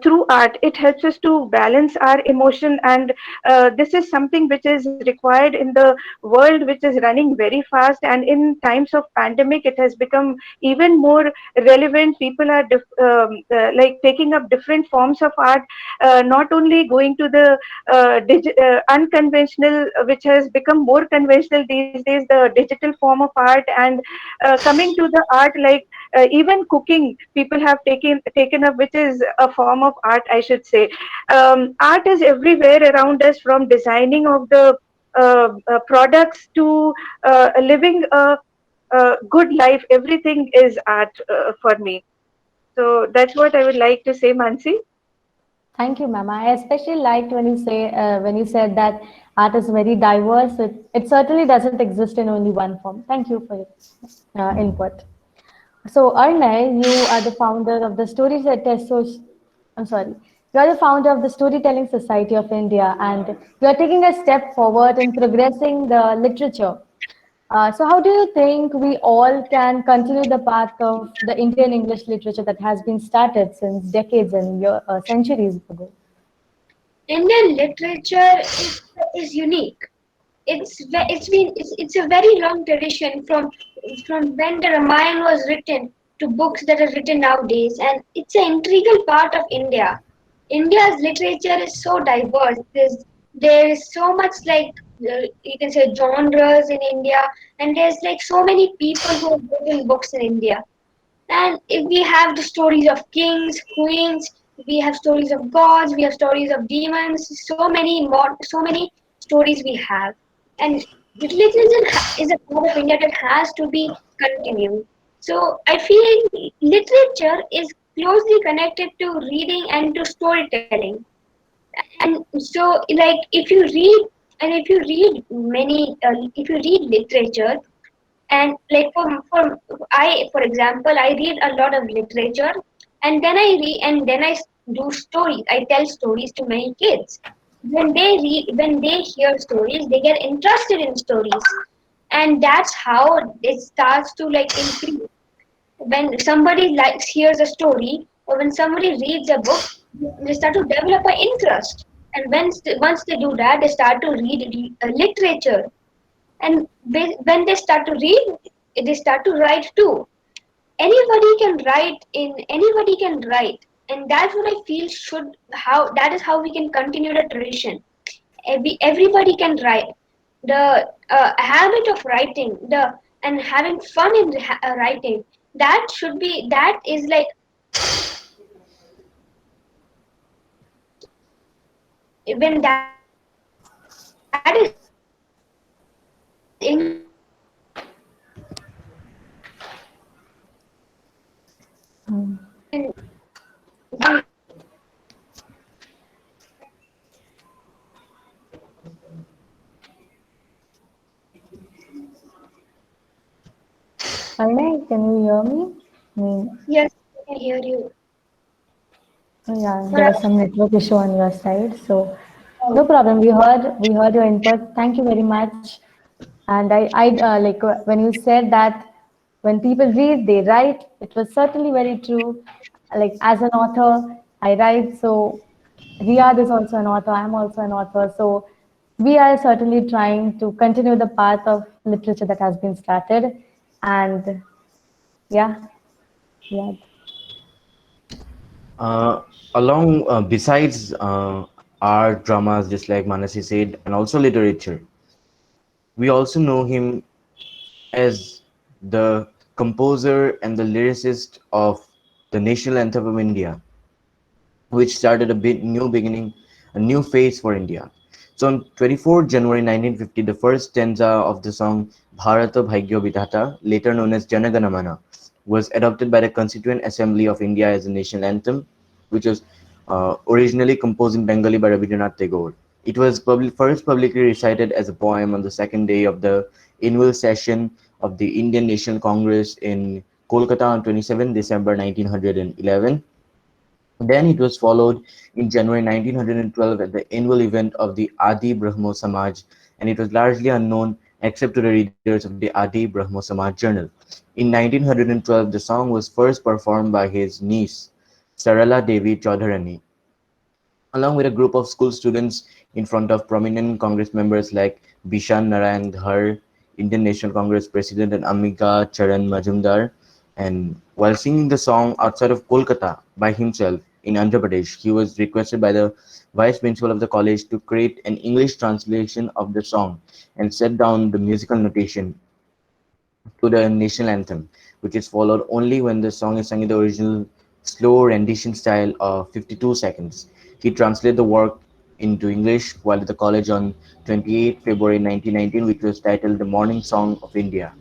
through art, it helps us to balance our emotion. And this is something which is required in the world which is running very fast. And in times of pandemic, it has become even more relevant. People are like taking up different forms of art, not only going to the unconventional, which has become more conventional these days, the digital form of art. And coming to the art, like even cooking, people have taken up, which is a form of art, I should say. Art is everywhere around us, from designing of the products to living a good life. Everything is art for me. So that's what I would like to say, Mansi. Thank you, ma'am. I especially liked when you said that art is very diverse. It certainly doesn't exist in only one form. Thank you for your input. So, Arnay, you are the founder of the I'm sorry. You are the founder of the Storytelling Society of India, and you are taking a step forward in progressing the literature. So, how do you think we all can continue the path of the Indian English literature that has been started since decades and centuries ago? Indian literature is unique. It's a very long tradition from when the Ramayana was written to books that are written nowadays, and it's an integral part of India. India's literature is so diverse. There is so much, like, you can say, genres in India, and there's like so many people who have written books in India. And if we have the stories of kings, queens, we have stories of gods, we have stories of demons, so many stories we have. And literature is a part of India that has to be continued. So I feel literature is closely connected to reading and to storytelling. And so, like, if you read literature, and like for example, I read a lot of literature, and then I do stories. I tell stories to my kids. When they hear stories, they get interested in stories, and that's how it starts to like increase. When somebody likes hears a story, or when somebody reads a book, they start to develop an interest. And once they do that, they start to read literature. And when they start to read, they start to write too. Anybody can write, and that's what I feel should how that is how we can continue the tradition. Everybody can write. The habit of writing, the and having fun in writing, that is like, when that is Arnay, can you hear me? I mean, yes, I can hear you. yeah, there was But some network issue on your side, so no problem. We heard your input. Thank you very much. And when you said that when people read, they write. It was certainly very true. Like as an author, I write. So Riyad is also an author. I'm also an author. So we are certainly trying to continue the path of literature that has been started. And yeah, yeah. Along besides art, dramas, just like Manasi said, and also literature. We also know him as the composer and the lyricist of the national anthem of India, which started a new beginning, a new phase for India. So on 24 January 1950, the first stanza of the song Bharata Bhagyo Vidhata, later known as Jana Gana Mana, was adopted by the Constituent Assembly of India as the national anthem, which was originally composed in Bengali by Rabindranath Tagore. It was first publicly recited as a poem on the second day of the annual session of the Indian National Congress in Kolkata on 27 December 1911. Then it was followed in January 1912 at the annual event of the Adi Brahmo Samaj, and it was largely unknown except to the readers of the Adi Brahmo Samaj journal. In 1912, the song was first performed by his niece, Sarala Devi Chaudharani, along with a group of school students in front of prominent Congress members like Bishan Narayan Dhar, Indian National Congress President, and Amiga Charan Majumdar. And while singing the song outside of Kolkata by himself in Andhra Pradesh, he was requested by the vice principal of the college to create an English translation of the song and set down the musical notation to the national anthem, which is followed only when the song is sung in the original slow rendition style of 52 seconds. He translated the work into English while at the college on 28 February 1919, which was titled The Morning Song of India.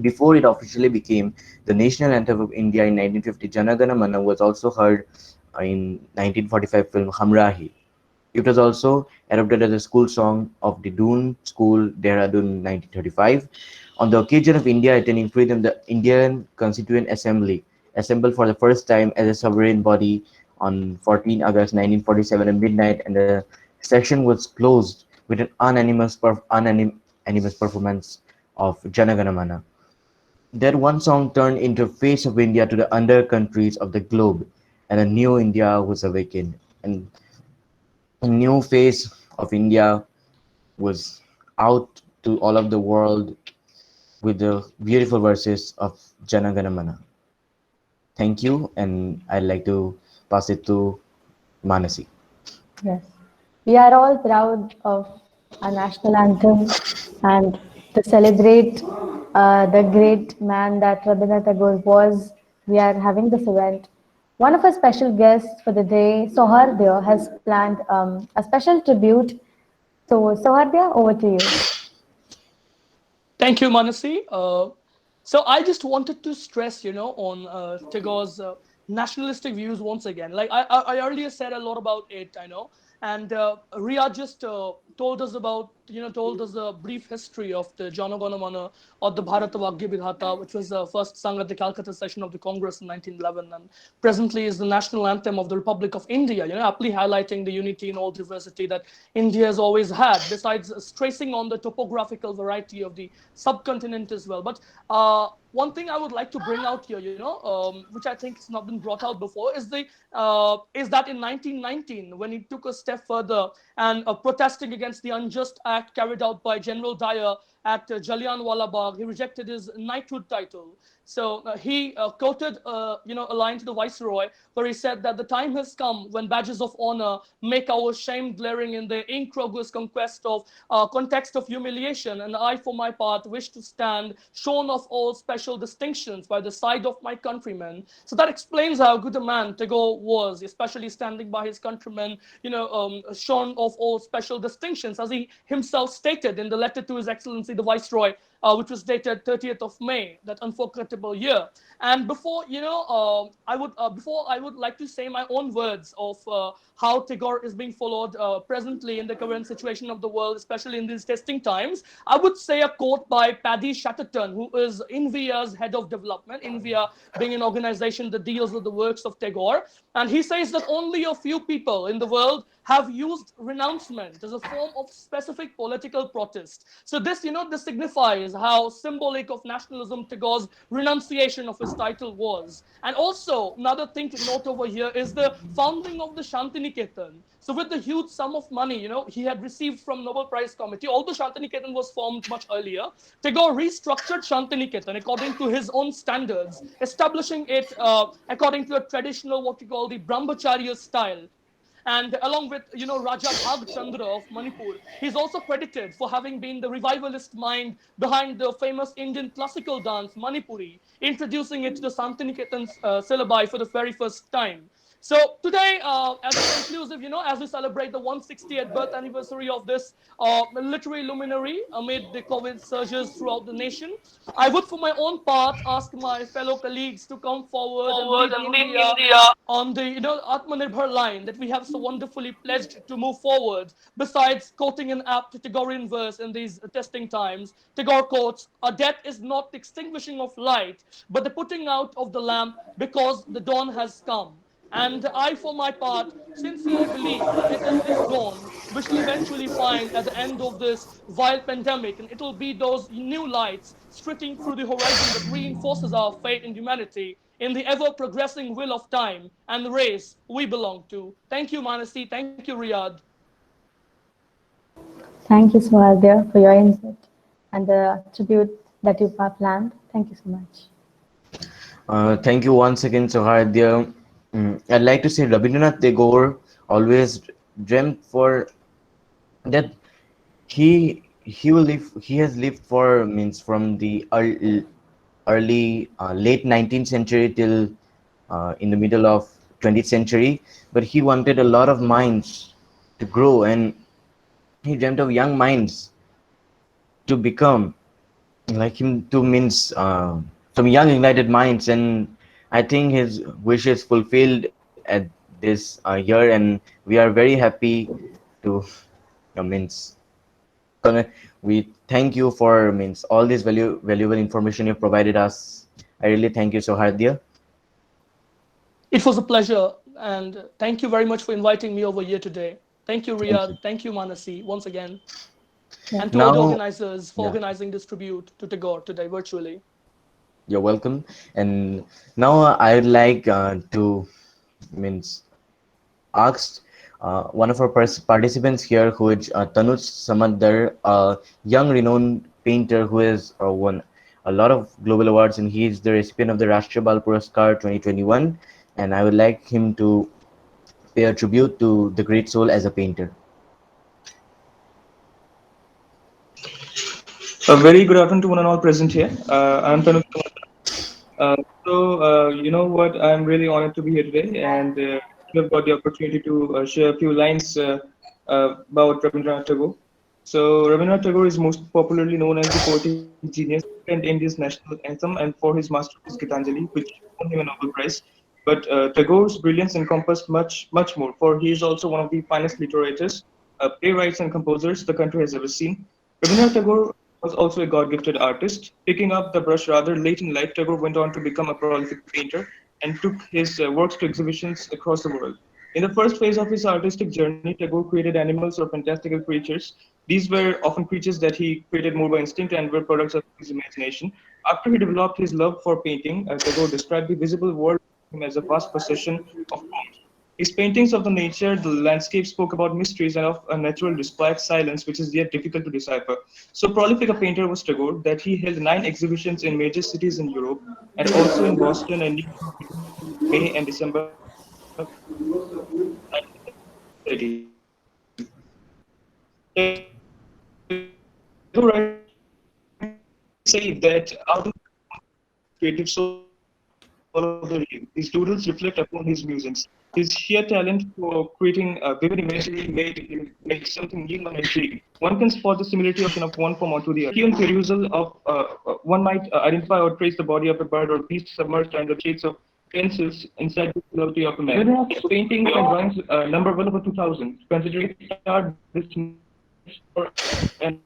Before it officially became the national anthem of India in 1950, Jana Gana Mana was also heard in 1945 film Hamrahi. It was also adopted as a school song of the Doon School, Dehradun, 1935. On the occasion of India attaining freedom, the Indian Constituent Assembly assembled for the first time as a sovereign body on 14 August 1947 at midnight, and the session was closed with an unanimous performance of Jana Gana Mana. That one song turned into face of India to the under countries of the globe, and a new India was awakened. And a new face of India was out to all of the world with the beautiful verses of Jana Gana Mana. Thank you, and I'd like to pass it to Manasi. Yes. We are all proud of our national anthem and to celebrate the great man that Rabindranath Tagore was. We are having this event. One of our special guests for the day, Sohardya, has planned a special tribute. So, Sohardya, over to you. Thank you, Manasi. So I just wanted to stress, on Tagore's nationalistic views once again. Like I earlier said a lot about it, I know, and Ria just told us a brief history of the Jana Gana Mana or the Bharata Bhagya Vidhata, which was first sung at the Calcutta session of the Congress in 1911, and presently is the national anthem of the Republic of India. Aptly highlighting the unity in all diversity that India has always had. Besides stressing on the topographical variety of the subcontinent as well. But one thing I would like to bring out here, which I think has not been brought out before, is that in 1919, when he took a step further and protesting against the unjust act carried out by General Dyer at Jallianwala Bagh, he rejected his knighthood title. So he quoted, a line to the viceroy where he said that the time has come when badges of honor make our shame glaring in the incongruous context of humiliation, and I, for my part, wish to stand shorn of all special distinctions by the side of my countrymen. So that explains how good a man Tagore was, especially standing by his countrymen, shorn of all special distinctions, as he himself stated in the letter to His Excellency the Viceroy, which was dated 30th of May, that unforgettable year. And before I would like to say my own words of how Tagore is being followed presently in the current situation of the world, especially in these testing times. I would say a quote by Paddy Chatterton, who is INVIA's head of development, INVIA being an organization that deals with the works of Tagore. And he says that only a few people in the world have used renouncement as a form of specific political protest. So this signifies how symbolic of nationalism Tagore's renunciation of his title was. And also, another thing to note over here is the founding of the Shantiniketan. So with the huge sum of money, he had received from Nobel Prize Committee, although Shantiniketan was formed much earlier, Tagore restructured Shantiniketan according to his own standards, establishing it according to a traditional, what we call the Brahmacharya style. And along with, Raja Bhag Chandra of Manipur, he's also credited for having been the revivalist mind behind the famous Indian classical dance Manipuri, introducing it to the Santiniketan syllabi for the very first time. So today, as a conclusive, as we celebrate the 160th birth anniversary of this literary luminary amid the COVID surges throughout the nation, I would, for my own part, ask my fellow colleagues to come forward and lead India on the Atmanirbhar line that we have so wonderfully pledged to move forward. Besides quoting an apt Tagorean verse in these testing times, Tagore quotes, "A death is not the extinguishing of light, but the putting out of the lamp because the dawn has come." And I, for my part, sincerely believe that it is this dawn we shall eventually find at the end of this vile pandemic, and it'll be those new lights stretching through the horizon that reinforces our faith in humanity, in the ever progressing will of time and the race we belong to. Thank you, Manasi. Thank you, Riyadh. Thank you, Swardia, for your input and the tribute that you have planned. Thank you so much. Thank you once again, Soharadya. I'd like to say Rabindranath Tagore always dreamt for that he will live. He has lived for means from the early late 19th century till in the middle of 20th century. But he wanted a lot of minds to grow, and he dreamt of young minds to become like him to means some young ignited minds, and I think his wish is fulfilled at this year, and we are very happy to means we thank you for means all this valuable information you provided us. I really thank you, Sohardia. It was a pleasure, and thank you very much for inviting me over here today. Thank you, Thank you. Riyadh. Thank you, Manasi, once again. Yeah. And to all the Now, organizers for yeah, organizing this tribute to Tagore today virtually. you're welcome. And now I would like to means asked one of our participants here, who is Tanuj Samadar, a young renowned painter who has won a lot of global awards, and he is the recipient of the Rashtriya Bal Puraskar 2021. And I would like him to pay a tribute to the great soul as a painter. A very good afternoon to one and all present here. I'm Tanuj. You know what? I'm really honored to be here today, and you've got the opportunity to share a few lines about Rabindranath Tagore. So, Rabindranath Tagore is most popularly known as the poetic genius and India's national anthem, and for his masterpiece Geetanjali, which won him a Nobel Prize. But Tagore's brilliance encompassed much more, for he is also one of the finest literators, playwrights, and composers the country has ever seen. Rabindranath Tagore was also a God-gifted artist. Picking up the brush rather late in life, Tagore went on to become a prolific painter and took his works to exhibitions across the world. In the first phase of his artistic journey, Tagore created animals or fantastical creatures. These were often creatures that he created more by instinct and were products of his imagination. After he developed his love for painting, Tagore described the visible world as a vast procession of forms. His paintings of the nature, the landscape spoke about mysteries and of a natural disquiet silence, which is yet difficult to decipher. So prolific a painter was Tagore that he held 9 exhibitions in major cities in Europe and also in Boston and New York between May and December 1930. Tagore writes say that out of creative soul of the real, these doodles reflect upon his musings. His sheer talent for creating vivid imagery made him make something new and intriguing. One can spot the similarity of one form onto the other. Keen perusal of one might identify or trace the body of a bird or beast submerged under shades of pencils inside the philosophy of a man. His paintings and drawings number well over 2,000, considering he started this an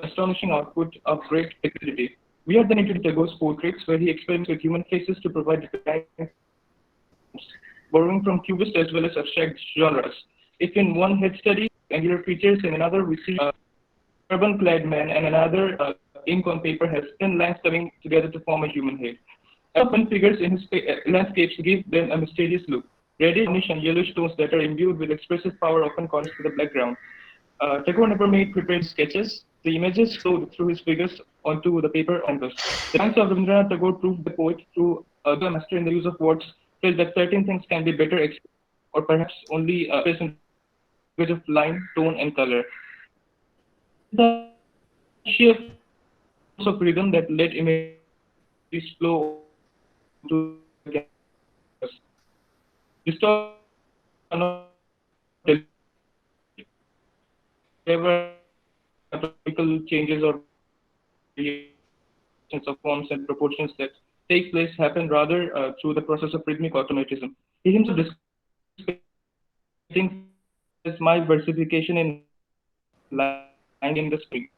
astonishing output of great creativity. We are then introduced to Tagore's portraits, where he experiments with human faces to provide design forms, borrowing from cubist as well as abstract genres. If in one head study angular features, in another we see a turban-clad man, and another ink on paper has thin lines coming together to form a human head. Urban figures in his landscapes give them a mysterious look. Reddish, brownish, and yellowish tones that are imbued with expressive power often contrast with the background. Tagore never made prepared sketches. The images flowed through his figures onto the paper and canvas. The lines of Rabindranath Tagore proved the poet, through a master in the use of words, felt that certain things can be better expressed or perhaps only expressed in the language of line, tone, and color. The sheer force of rhythm that let images flow onto the canvas. Distortions are not whenever anatomical changes or variations of forms and proportions that take place happen rather through the process of rhythmic automatism. He himself describing as my versification in line in the spring.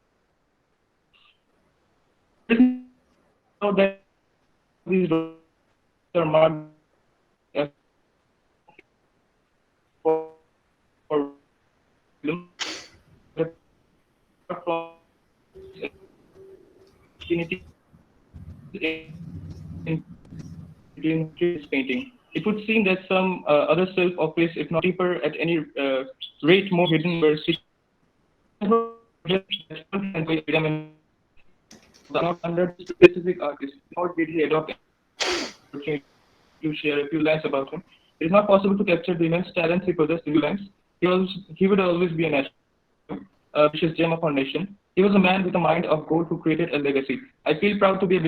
Now that these are marked for infinity in his painting. It would seem that some other self-office, if not deeper, at any rate more hidden, were not under the specific artist, nor did he adopt opportunity to share a few lines about him. It is not possible to capture the immense talent he possessed in few lines. He would always be a national, precious gem of our nation. He was a man with a mind of gold who created a legacy. I feel proud to be a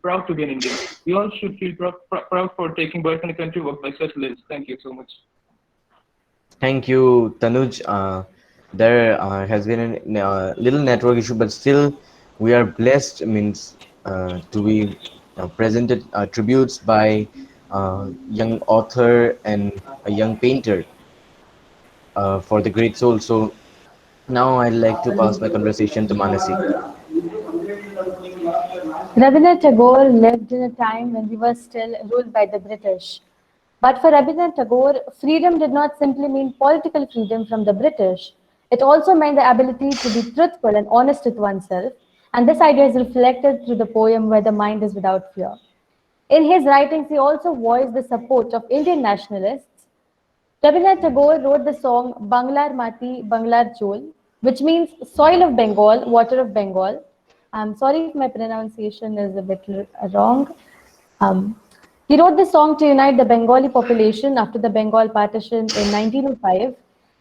proud to be an Indian. We all should feel proud for taking birth in a country worked by such lives. Thank you so much. Thank you, Tanuj. There has been a little network issue, but still we are blessed, means to be presented tributes by young author and a young painter for the great soul. So now I'd like to pass my conversation to Manasi. Rabindranath Tagore lived in a time when we were still ruled by the British. But for Rabindranath Tagore, freedom did not simply mean political freedom from the British. It also meant the ability to be truthful and honest with oneself. And this idea is reflected through the poem Where the Mind is Without Fear. In his writings, he also voiced the support of Indian nationalists. Rabindranath Tagore wrote the song Banglar Mati, Banglar Chol, which means soil of Bengal, water of Bengal. I'm sorry if my pronunciation is a bit wrong. Um, he wrote this song to unite the Bengali population after the Bengal partition in 1905.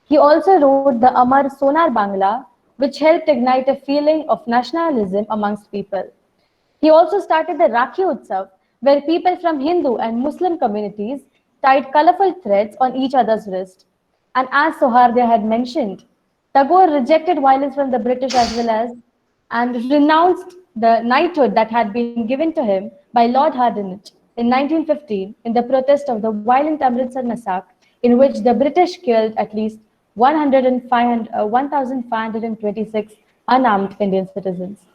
He also wrote the Amar Sonar Bangla, which helped ignite a feeling of nationalism amongst people. He also started the Rakhi Utsav, where people from Hindu and Muslim communities tied colorful threads on each other's wrist. And as Sohardia had mentioned, Tagore rejected violence from the British as well as and renounced the knighthood that had been given to him by Lord Hardinge in 1915 in the protest of the violent Amritsar massacre, in which the British killed at least 1,526 unarmed Indian citizens.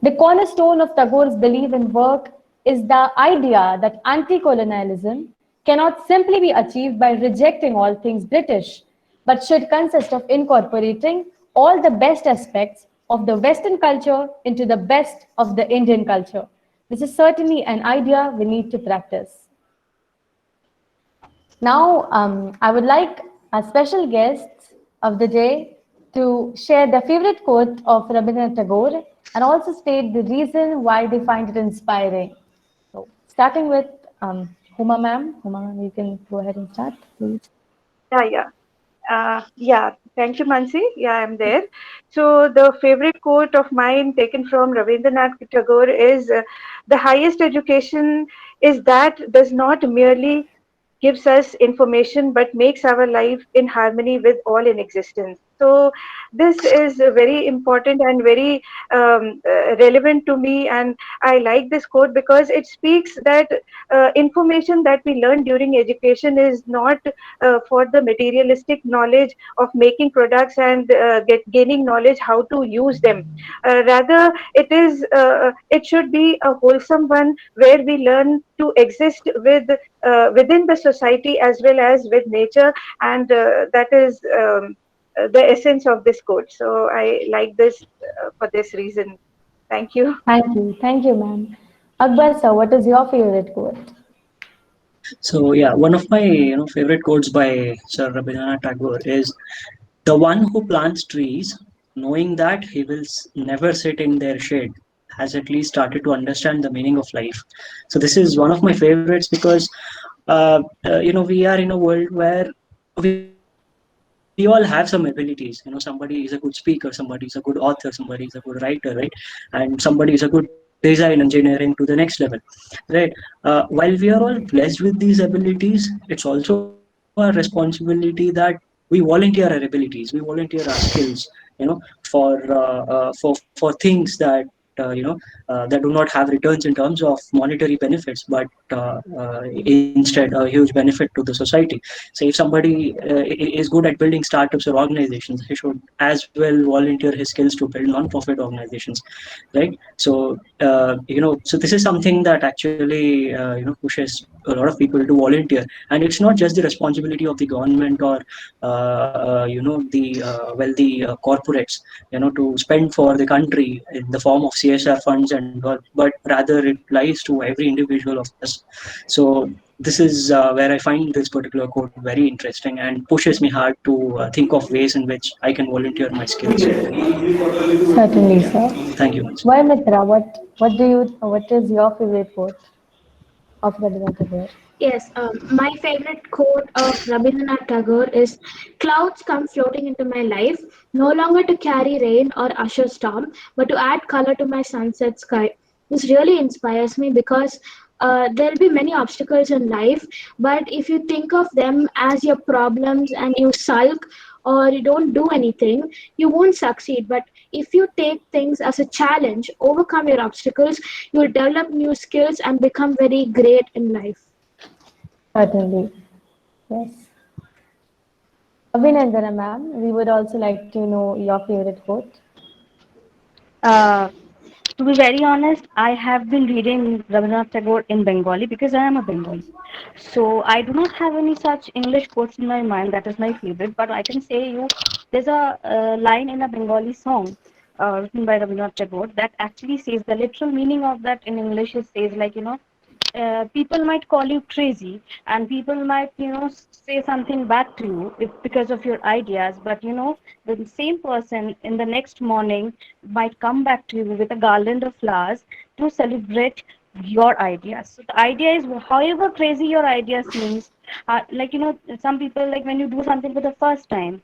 The cornerstone of Tagore's belief and work is the idea that anti-colonialism cannot simply be achieved by rejecting all things British, but should consist of incorporating all the best aspects of the Western culture into the best of the Indian culture. This is certainly an idea we need to practice. Now, I would like our special guests of the day to share their favorite quote of Rabindranath Tagore and also state the reason why they find it inspiring. So, starting with Huma ma'am. Huma ma'am, you can go ahead and start, please. Yeah. Thank you, Mansi. Yeah, I'm there. So the favorite quote of mine taken from Rabindranath Tagore is, "The highest education is that does not merely gives us information but makes our life in harmony with all in existence." So this is very important and very relevant to me, and I like this quote because it speaks that information that we learn during education is not for the materialistic knowledge of making products and gaining knowledge how to use them. Rather, it should be a wholesome one where we learn to exist within the society as well as with nature, and that is the essence of this quote. So I like this for this reason. Thank you. Thank you, ma'am. Akbar sir, what is your favorite quote? So yeah, one of my favorite quotes by Sir Rabindranath Tagore is, "The one who plants trees, knowing that he will never sit in their shade, has at least started to understand the meaning of life." So this is one of my favorites because we are in a world where we all have some abilities. Somebody is a good speaker, somebody is a good author, somebody is a good writer, right? And somebody is a good design engineering to the next level, right? While we are all blessed with these abilities, it's also our responsibility that we volunteer our abilities, we volunteer our skills, for for things that that do not have returns in terms of monetary benefits, but instead a huge benefit to the society. So if somebody is good at building startups or organizations, he should as well volunteer his skills to build non-profit organizations, right? So so this is something that actually pushes a lot of people to volunteer, and it's not just the responsibility of the government or the wealthy corporates, to spend for the country in the form of CSR funds and all, but rather it lies to every individual of us. So this is where I find this particular quote very interesting and pushes me hard to think of ways in which I can volunteer my skills. Certainly, Yeah, sir. thank you. Why, Mitra? What is your favorite quote of Rabindranath Tagore? Yes, my favorite quote of Rabindranath Tagore is clouds come floating into my life, no longer to carry rain or usher storm, but to add color to my sunset sky. This really inspires me because there'll be many obstacles in life, but if you think of them as your problems and you sulk or you don't do anything, you won't succeed. But if you take things as a challenge, overcome your obstacles, you will develop new skills and become very great in life. Certainly, yes. Abhinandana, ma'am, we would also like to know your favorite quote. Uh, to be very honest, I have been reading Rabindranath Tagore in Bengali because I am a Bengali. So I do not have any such English quotes in my mind that is my favorite. But I can say you, there's a line in a Bengali song written by Rabindranath Tagore that actually says the literal meaning of that in English is says like people might call you crazy and people might say something bad to you because of your ideas, but the same person in the next morning might come back to you with a garland of flowers to celebrate your ideas. So the idea is, however crazy your idea seems, like some people, like when you do something for the first time,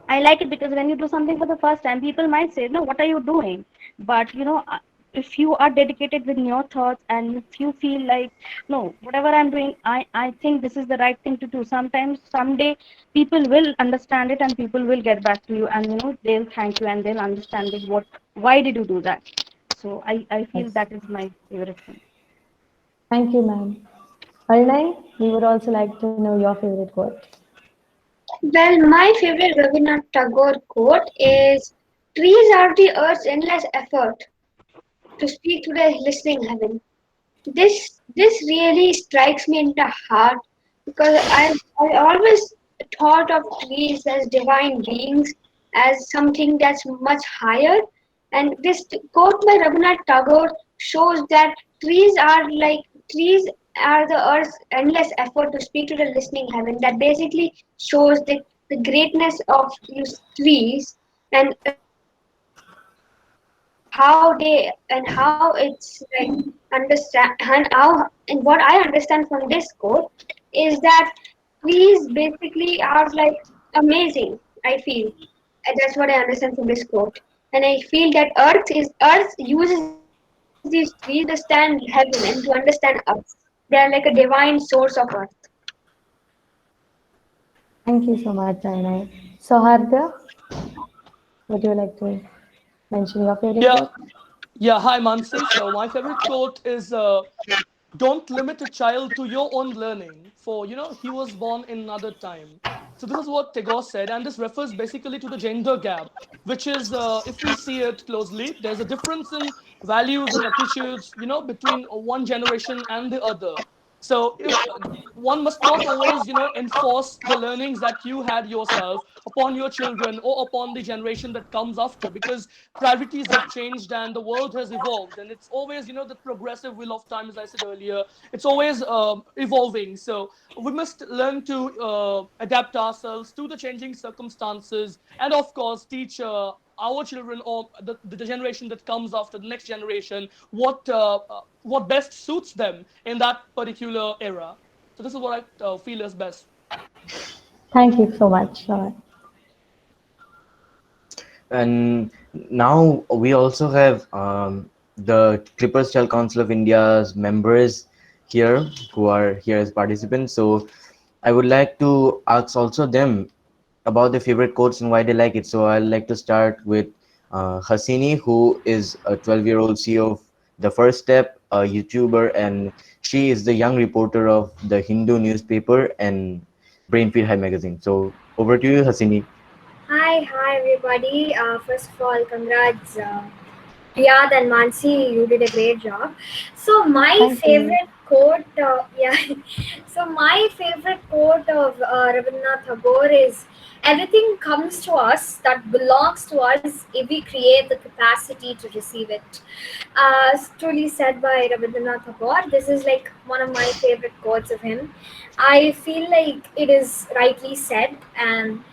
I like it because when you do something for the first time, people might say, "No, what are you doing?" But if you are dedicated with your thoughts and if you feel like, "No, whatever I'm doing, I think this is the right thing to do." Sometimes, someday, people will understand it and people will get back to you and they'll thank you and they'll understand it. Why did you do that? So I feel Yes. that is my favorite thing. Thank you, ma'am. Arnai, we would also like to know your favorite quote. Well, my favorite Rabindranath Tagore quote is trees are the earth's endless effort to speak to the listening heaven. This really strikes me in the heart because I always thought of trees as divine beings, as something that's much higher. And this quote by Rabindranath Tagore shows that trees are like trees are the earth's endless effort to speak to the listening heaven. That basically shows the greatness of these trees and how it's like understand and how and what I understand from this quote is that trees basically are like amazing. I feel and that's what I understand from this quote, and I feel that Earth uses these trees to understand heaven and to understand us. They are like a divine source of Earth. Thank you so much, Arnai. Sohardya, would you like to mention your favorite Yeah, quote? yeah. Hi, Mansi. So my favorite quote is don't limit a child to your own learning, for he was born in another time. So this is what Tagore said, and this refers basically to the gender gap, which is, if we see it closely, there's a difference in values and attitudes, between one generation and the other. So if one must not always, enforce the learnings that you had yourself upon your children or upon the generation that comes after, because priorities have changed and the world has evolved, and it's always, the progressive wheel of time, as I said earlier. It's always evolving. So we must learn to adapt ourselves to the changing circumstances, and of course teach our children or the generation that comes after, the next generation, what best suits them in that particular era. So this is what I feel is best. Thank you so much. And now we also have the Clipper Style Council of India's members here who are here as participants. So I would like to ask also them about their favorite quotes and why they like it. So I'd like to start with Hasini, who is a 12-year-old CEO of The First Step, a YouTuber, and she is the young reporter of the Hindu newspaper and Brainfield High magazine. So over to you, Hasini. Hi everybody. First of all, congrats, Riyad and Mansi. You did a great job. So my Thank you. favorite quote, yeah. So my favorite quote of Rabindranath Tagore is, "Everything comes to us that belongs to us if we create the capacity to receive it." Truly said by Rabindranath Tagore. This is like one of my favorite quotes of him. I feel like it is rightly said, and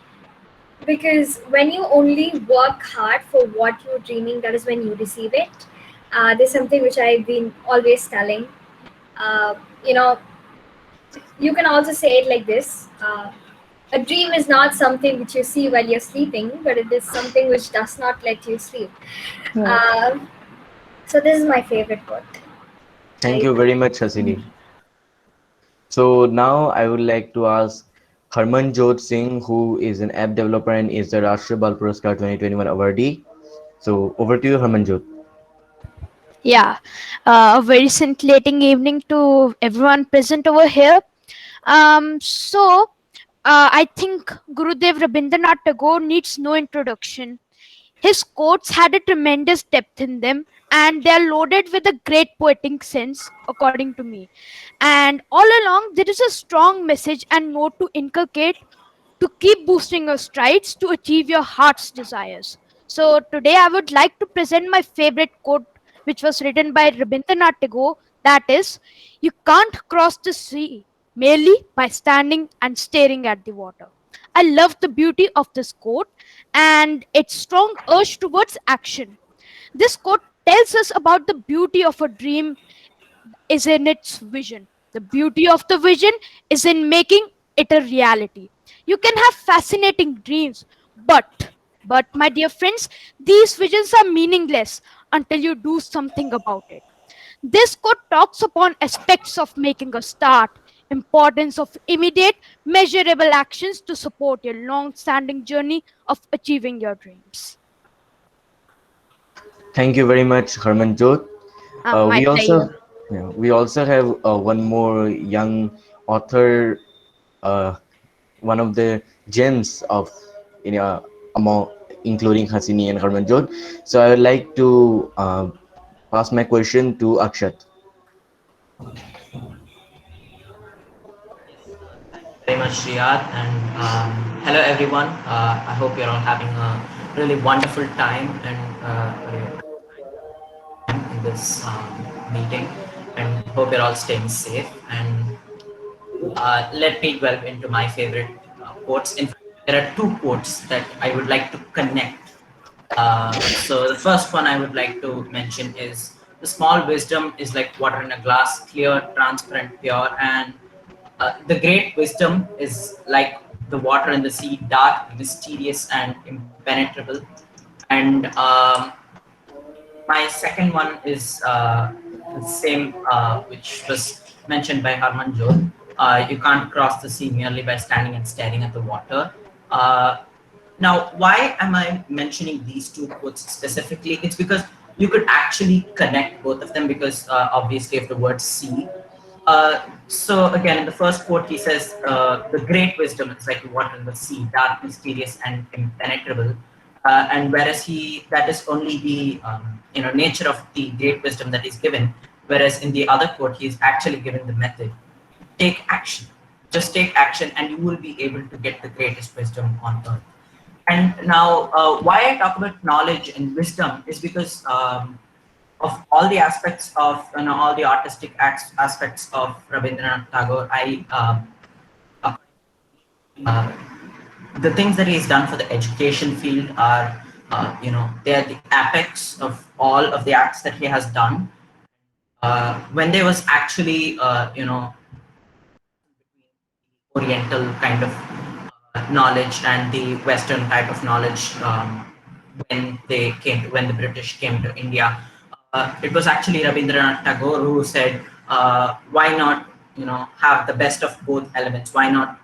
because when you only work hard for what you're dreaming, that is when you receive it. There's something which I've been always telling. uh, you know you can also say it like this: a dream is not something which you see while you're sleeping, but it is something which does not let you sleep. Yes. uh, so this is my favorite quote. Thank I you very much, Hasini. So now I would like to ask Harmanjot Singh, who is an app developer and is the Rashtriya Bal Puraskar 2021 awardee. So over to you, Harmanjot. Yeah, a very scintillating evening to everyone present over here. I think Gurudev Rabindranath Tagore needs no introduction. His quotes had a tremendous depth in them, and they are loaded with a great poetic sense, according to me. And all along, there is a strong message and note to inculcate to keep boosting your strides to achieve your heart's desires. So, today I would like to present my favorite quote, which was written by Rabindranath Tagore, that is, "You can't cross the sea merely by standing and staring at the water." I love the beauty of this quote and its strong urge towards action. This quote tells us about the beauty of a dream is in its vision. The beauty of the vision is in making it a reality. You can have fascinating dreams, but my dear friends, these visions are meaningless until you do something about it. This quote talks upon aspects of making a start, importance of immediate, measurable actions to support your long-standing journey of achieving your dreams. Thank you very much, Harmanjot. My We also pleasure. have one more young author, uh, one of the gems of among including Hasini and Harmanjot. So I would like to pass my question to Akshat. Thank you very much, Riyad, and hello everyone. I hope you're all having a really wonderful time and in this meeting, and hope you're all staying safe. And let me delve into my favorite quotes. In fact, there are two quotes that I would like to connect. So the first one I would like to mention is, "The small wisdom is like water in a glass, clear, transparent, pure, and the great wisdom is like the water in the sea, dark, mysterious, and impenetrable." And my second one is the same, which was mentioned by Harmanjot. You can't cross the sea merely by standing and staring at the water. Uh, Now, why am I mentioning these two quotes specifically? It's because you could actually connect both of them, because obviously of the word sea. So again, in the first quote, he says, "The great wisdom is like the water in the sea, dark, mysterious, and impenetrable." And whereas that is only the nature of the great wisdom that is given. Whereas in the other quote, he is actually given the method: take action. Just take action, and you will be able to get the greatest wisdom on earth. And now, why I talk about knowledge and wisdom is because of all the aspects of all the artistic aspects of Rabindranath Tagore. Uh, the things that he's done for the education field are, they are the apex of all of the acts that he has done. When there was actually, Oriental kind of knowledge and the Western type of knowledge when the British came to India. It was actually Rabindranath Tagore who said, "Why not, have the best of both elements? Why not,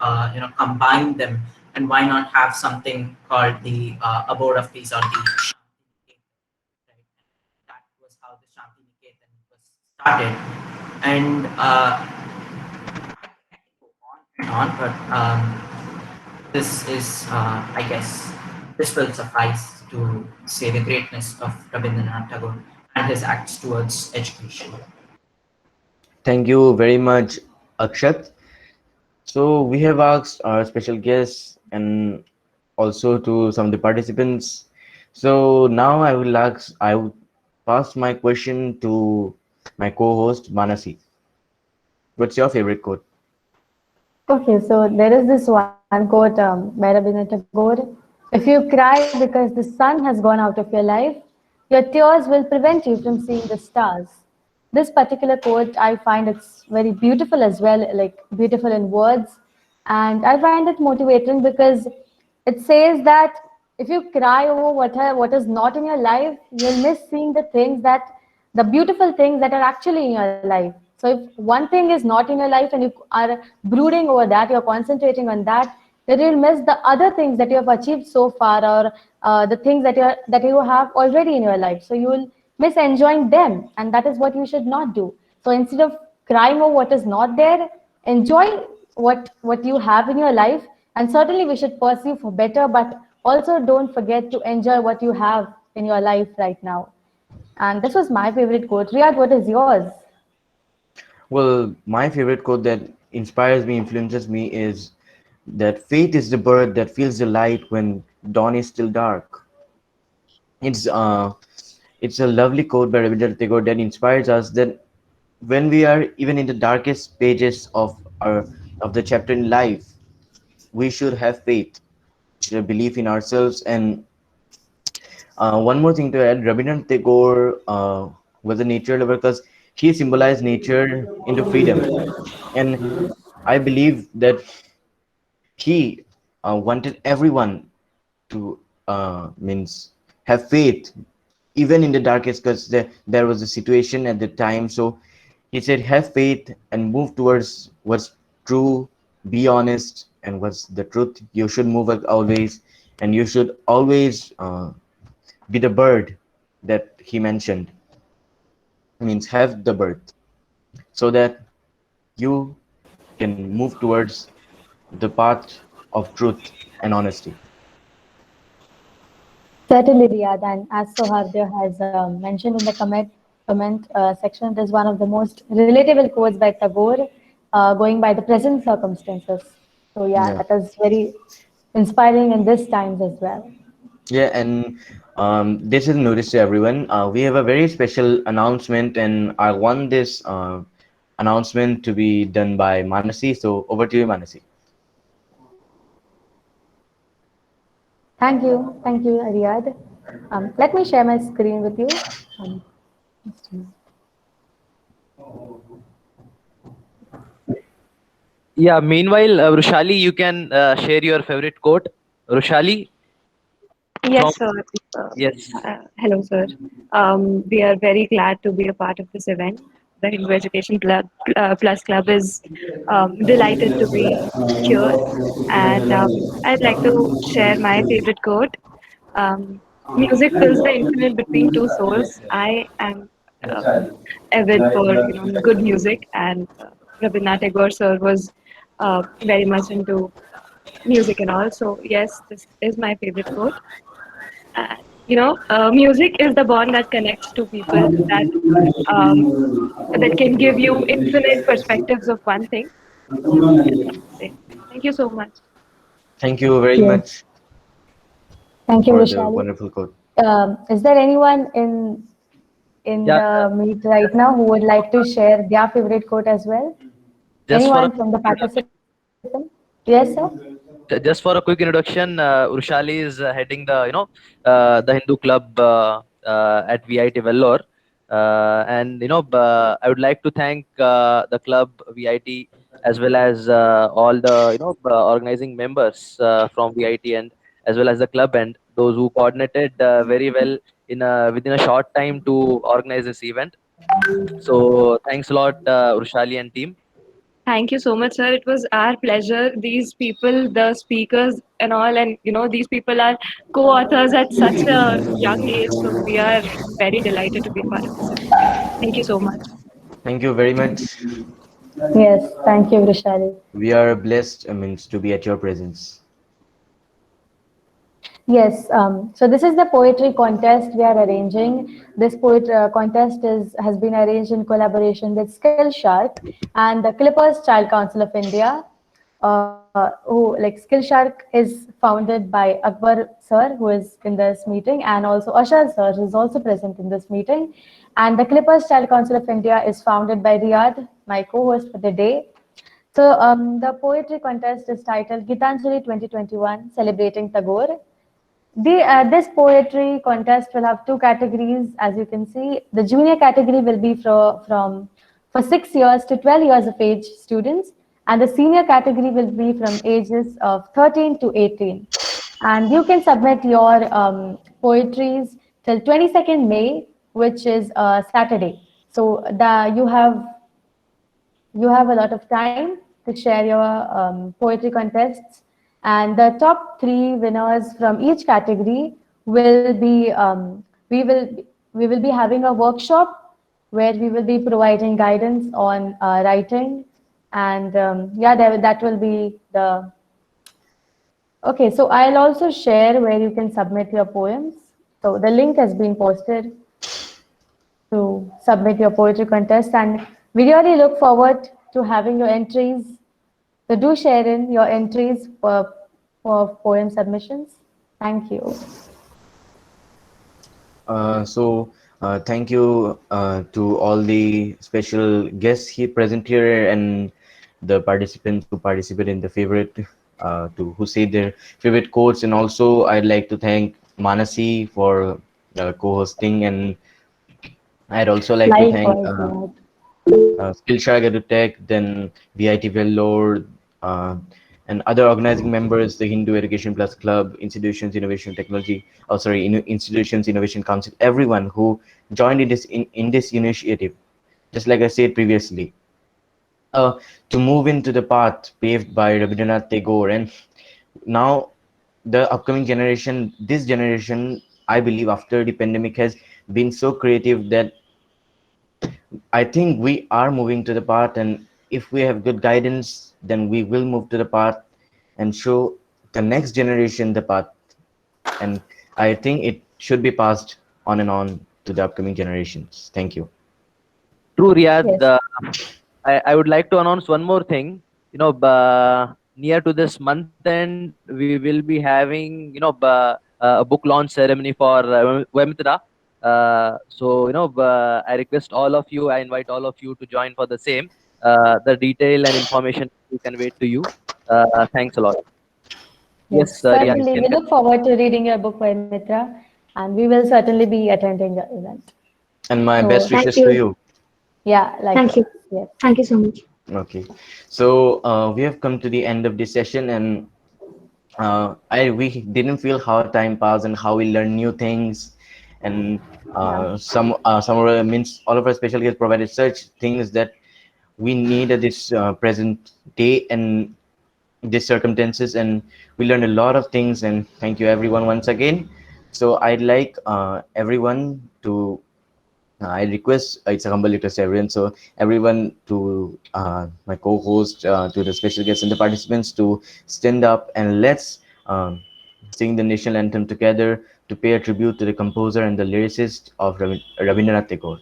combine them, and why not have something called the abode of peace or the Shanti Niketan?" Right? That was how the Shanti Niketan was started, and I can go on and on, but this is, I guess, this will suffice to say the greatness of Rabindranath Tagore and his acts towards education. Thank you very much, Akshat. So we have asked our special guests and also to some of the participants. So now I would pass my question to my co-host Manasi. What's your favorite quote? Okay, so there is this one quote by Rabindranath Tagore. If you cry because the sun has gone out of your life, your tears will prevent you from seeing the stars. This particular quote, I find it's very beautiful as well, like beautiful in words. And I find it motivating because it says that if you cry over what is not in your life, you'll miss seeing the beautiful things that are actually in your life. So if one thing is not in your life and you are brooding over that, you're concentrating on that, then you'll miss the other things that you have achieved so far, or the things that you have already in your life. So you will miss enjoying them, and that is what you should not do. So instead of crying over what is not there, enjoy what you have in your life, and certainly we should pursue for better, but also don't forget to enjoy what you have in your life right now. And this was my favorite quote. Riyad, what is yours? Well, my favorite quote that inspires me, influences me is that faith is the bird that feels the light when dawn is still dark. It's uh, it's a lovely quote by Rabindranath Tagore that inspires us that when we are even in the darkest pages of the chapter in life, we should have faith, should have belief in ourselves. And one more thing to add, Rabindranath Tagore was a nature lover because he symbolized nature into freedom. And I believe that he wanted everyone to means have faith even in the darkest, because there was a situation at the time. So he said have faith and move towards what's true, be honest, and what's the truth. You should move always, and you should always be the bird that he mentioned, means have the bird, so that you can move towards the path of truth and honesty. Certainly, Riyad, and as Sohardya has mentioned in the comment section, it is one of the most relatable quotes by Tagore, going by the present circumstances. So yeah, Yeah. that is very inspiring in these times as well. Yeah, and this is notice to everyone. We have a very special announcement, and I want this announcement to be done by Manasi. So over to you, Manasi. Thank you, Riyad. Let me share my screen with you. Um, just a minute. Yeah, meanwhile, Rushali, you can share your favorite quote. Rushali from, Yes, sir. yes. Hello, sir. We are very glad to be a part of this event. The Hindu Education Plus Club is delighted to be here, and I'd like to share my favorite quote. Um, Music fills the infinite between two souls. I am avid for good music, and Rabindranath Tagore sir was very much into music and all. So yes, this is my favorite quote. Music is the bond that connects two people, um, that can give you infinite perspectives of one thing. So yes, I would say. Thank you so much. Thank you very Yes, much thank you, for the Vishali. wonderful quote. Is there anyone in Yeah, the meet right now who would like to share their favorite quote as well? just for a Anyone from the participant? Yes, sir. just for a quick introduction, Urushali is heading the Hindu club at VIT Vellore, and I would like to thank the club VIT as well as all the organizing members from VIT and as well as the club and those who coordinated very well in within a short time to organize this event. So thanks a lot, Rushali and team. Thank you so much, sir. It was our pleasure. These people, the speakers and all, and these people are co-authors at such a young age. So we are very delighted to be a part of this event. Thank you so much. Thank you very much. Yes, thank you, Vrishali. We are blessed, means, to be at your presence. Yes, so this is the poetry contest we are arranging. This contest has been arranged in collaboration with Skillshark and the Clippers Child Council of India. Skillshark is founded by Akbar sir, who is in this meeting, and also Ashar sir, who is also present in this meeting. And the Clippers Child Council of India is founded by Riyadh, my co-host for the day. So the poetry contest is titled Geetanjali 2021, Celebrating Tagore. This poetry contest will have two categories, as you can see. The junior category will be for 6 years to 12 years of age students, and the senior category will be from ages of 13 to 18. And you can submit your poetries till 22nd May, which is Saturday. So you have a lot of time to share your poetry contests, and the top three winners from each category will be we will be having a workshop where we will be providing guidance on writing, and that will be the okay. So I'll also share where you can submit your poems. So the link has been posted to submit your poetry contest, and we really look forward to having your entries. So do share in your entries for poem submissions. Thank you. Thank you to all the special guests here present here and the participants who participate in the favorite, who say their favorite quotes, and also I'd like to thank Manasi for co-hosting, and I'd also like to thank Likewise, Vinod. Skillshare EduTech, then VIT Vellore, uh, and other organizing members, the Hindu Education Plus Club, Institutions Innovation Technology, Institutions Innovation Council, everyone who joined in this initiative. Just like I said previously, to move into the path paved by Rabindranath Tagore, and now the upcoming generation, this generation, I believe, after the pandemic, has been so creative that I think we are moving to the path, and if we have good guidance, then we will move to the path and show the next generation the path. And I think it should be passed on and on to the upcoming generations. Thank you. True, Riyadh. Yes. I would like to announce one more thing. Near to this month end, we will be having, a book launch ceremony for Vymetra. I request all of you, I invite all of you to join for the same. The detail and information we convey to you. Thanks a lot. Yes, Yes, Riyadh, you certainly. can We look forward to reading your book, Mitra, and we will certainly be attending the event. And my So, best Thank wishes to you. you. yeah, Thank likewise. you. Yes. Thank you so much. Okay. So we have come to the end of this session, and we didn't feel how time passed and how we learned new things, and some of our, means, all of our special guests provided such things that we need at this present day and these circumstances, and we learned a lot of things. And thank you everyone once again. So I'd like everyone to I request, it's a humble request to everyone. So everyone, to my co-host, to the special guests and the participants, to stand up and let's sing the national anthem together to pay a tribute to the composer and the lyricist of Rabindranath Tagore.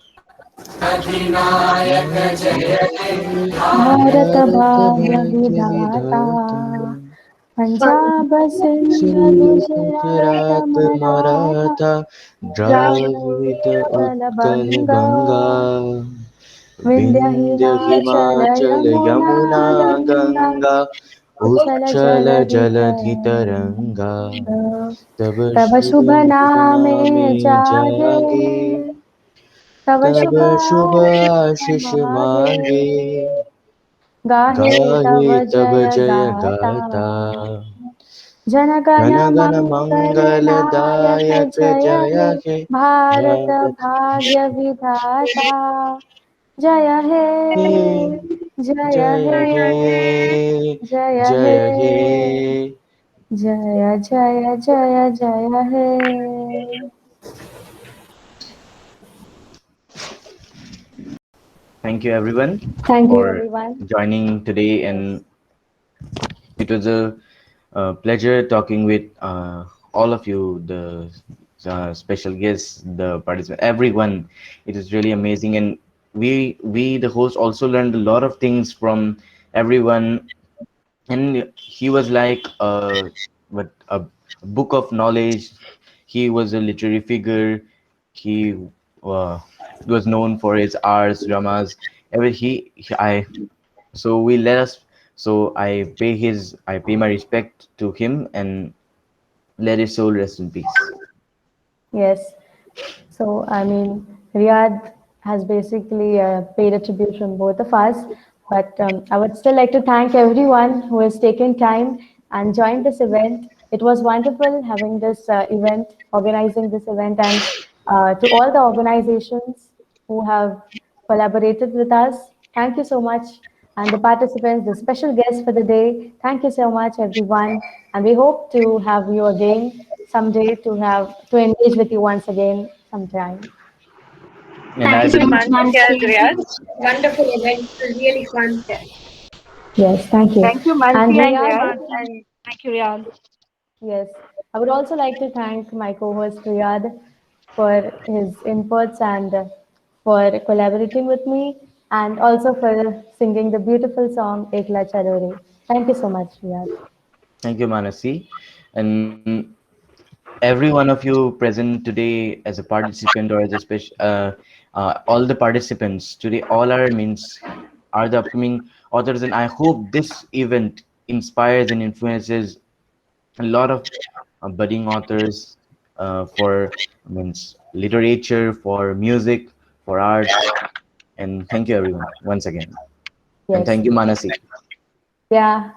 Bharat भाग्य Bharat विधाता Vidhata, Punjab Sindh Gujarat Gujarat Maratha Maratha, Dravid Dravid Utkal बंग Banga, Vindhya Vindhya Himachal Himachal Yamuna Yamuna Ganga Ganga, उच्चल Uchchala जलधि Jaladhi Taranga, तरंगा Tab तब शुभ Shubh नामे Name जागे Jage, तब Tab शुभ Shubh आशीष Ashish मागे Mange, गाहे गाहे तव तव जय जय गाथा गाथा, जनगण जन गण मंगल मंगल नायक दायक जय जय हे हे भारत भारत भाग्य विधाता जय हे जय जय हे हे जय हे जय हे. जय जय जय जय हे. Thank you everyone Thank you for everyone. joining today, Yes. and it was a, pleasure talking with all of you, the special guests, the participants, everyone. It is really amazing, and we the host also learned a lot of things from everyone. And he was like a book of knowledge. He was a literary figure. He uh, was known for his arts, dramas. I so we let us so I pay my respect to him, and let his soul rest in peace. Yes. So, I mean, Riyadh has basically paid a tribute from both of us. But I would still like to thank everyone who has taken time and joined this event. It was wonderful having this event, organizing this event, and to all the organizations who have collaborated with us. Thank you so much. And the participants, the special guests for the day, thank you so much, everyone. And we hope to have you again someday to engage with you once again sometime. And Thank I you so believe, much, Riyaz. Wonderful event. It was really fun. Yes, thank you. Thank you, And Mansi and Thank you, Riyadh, Riyaz. Mansi. Thank you, Riyad. yes, I would also like to thank my co-host Riyadh for his inputs and for collaborating with me and also for singing the beautiful song Ekla Chadore. Thank you so much, Riyadh. thank you, Manasi, and every one of you present today as a participant or as a special, all the participants today, all are means are the upcoming authors, and I hope this event inspires and influences a lot of budding authors for means literature, for music, for art. And thank you everyone once again, and Yes, thank you, Manasi. yeah.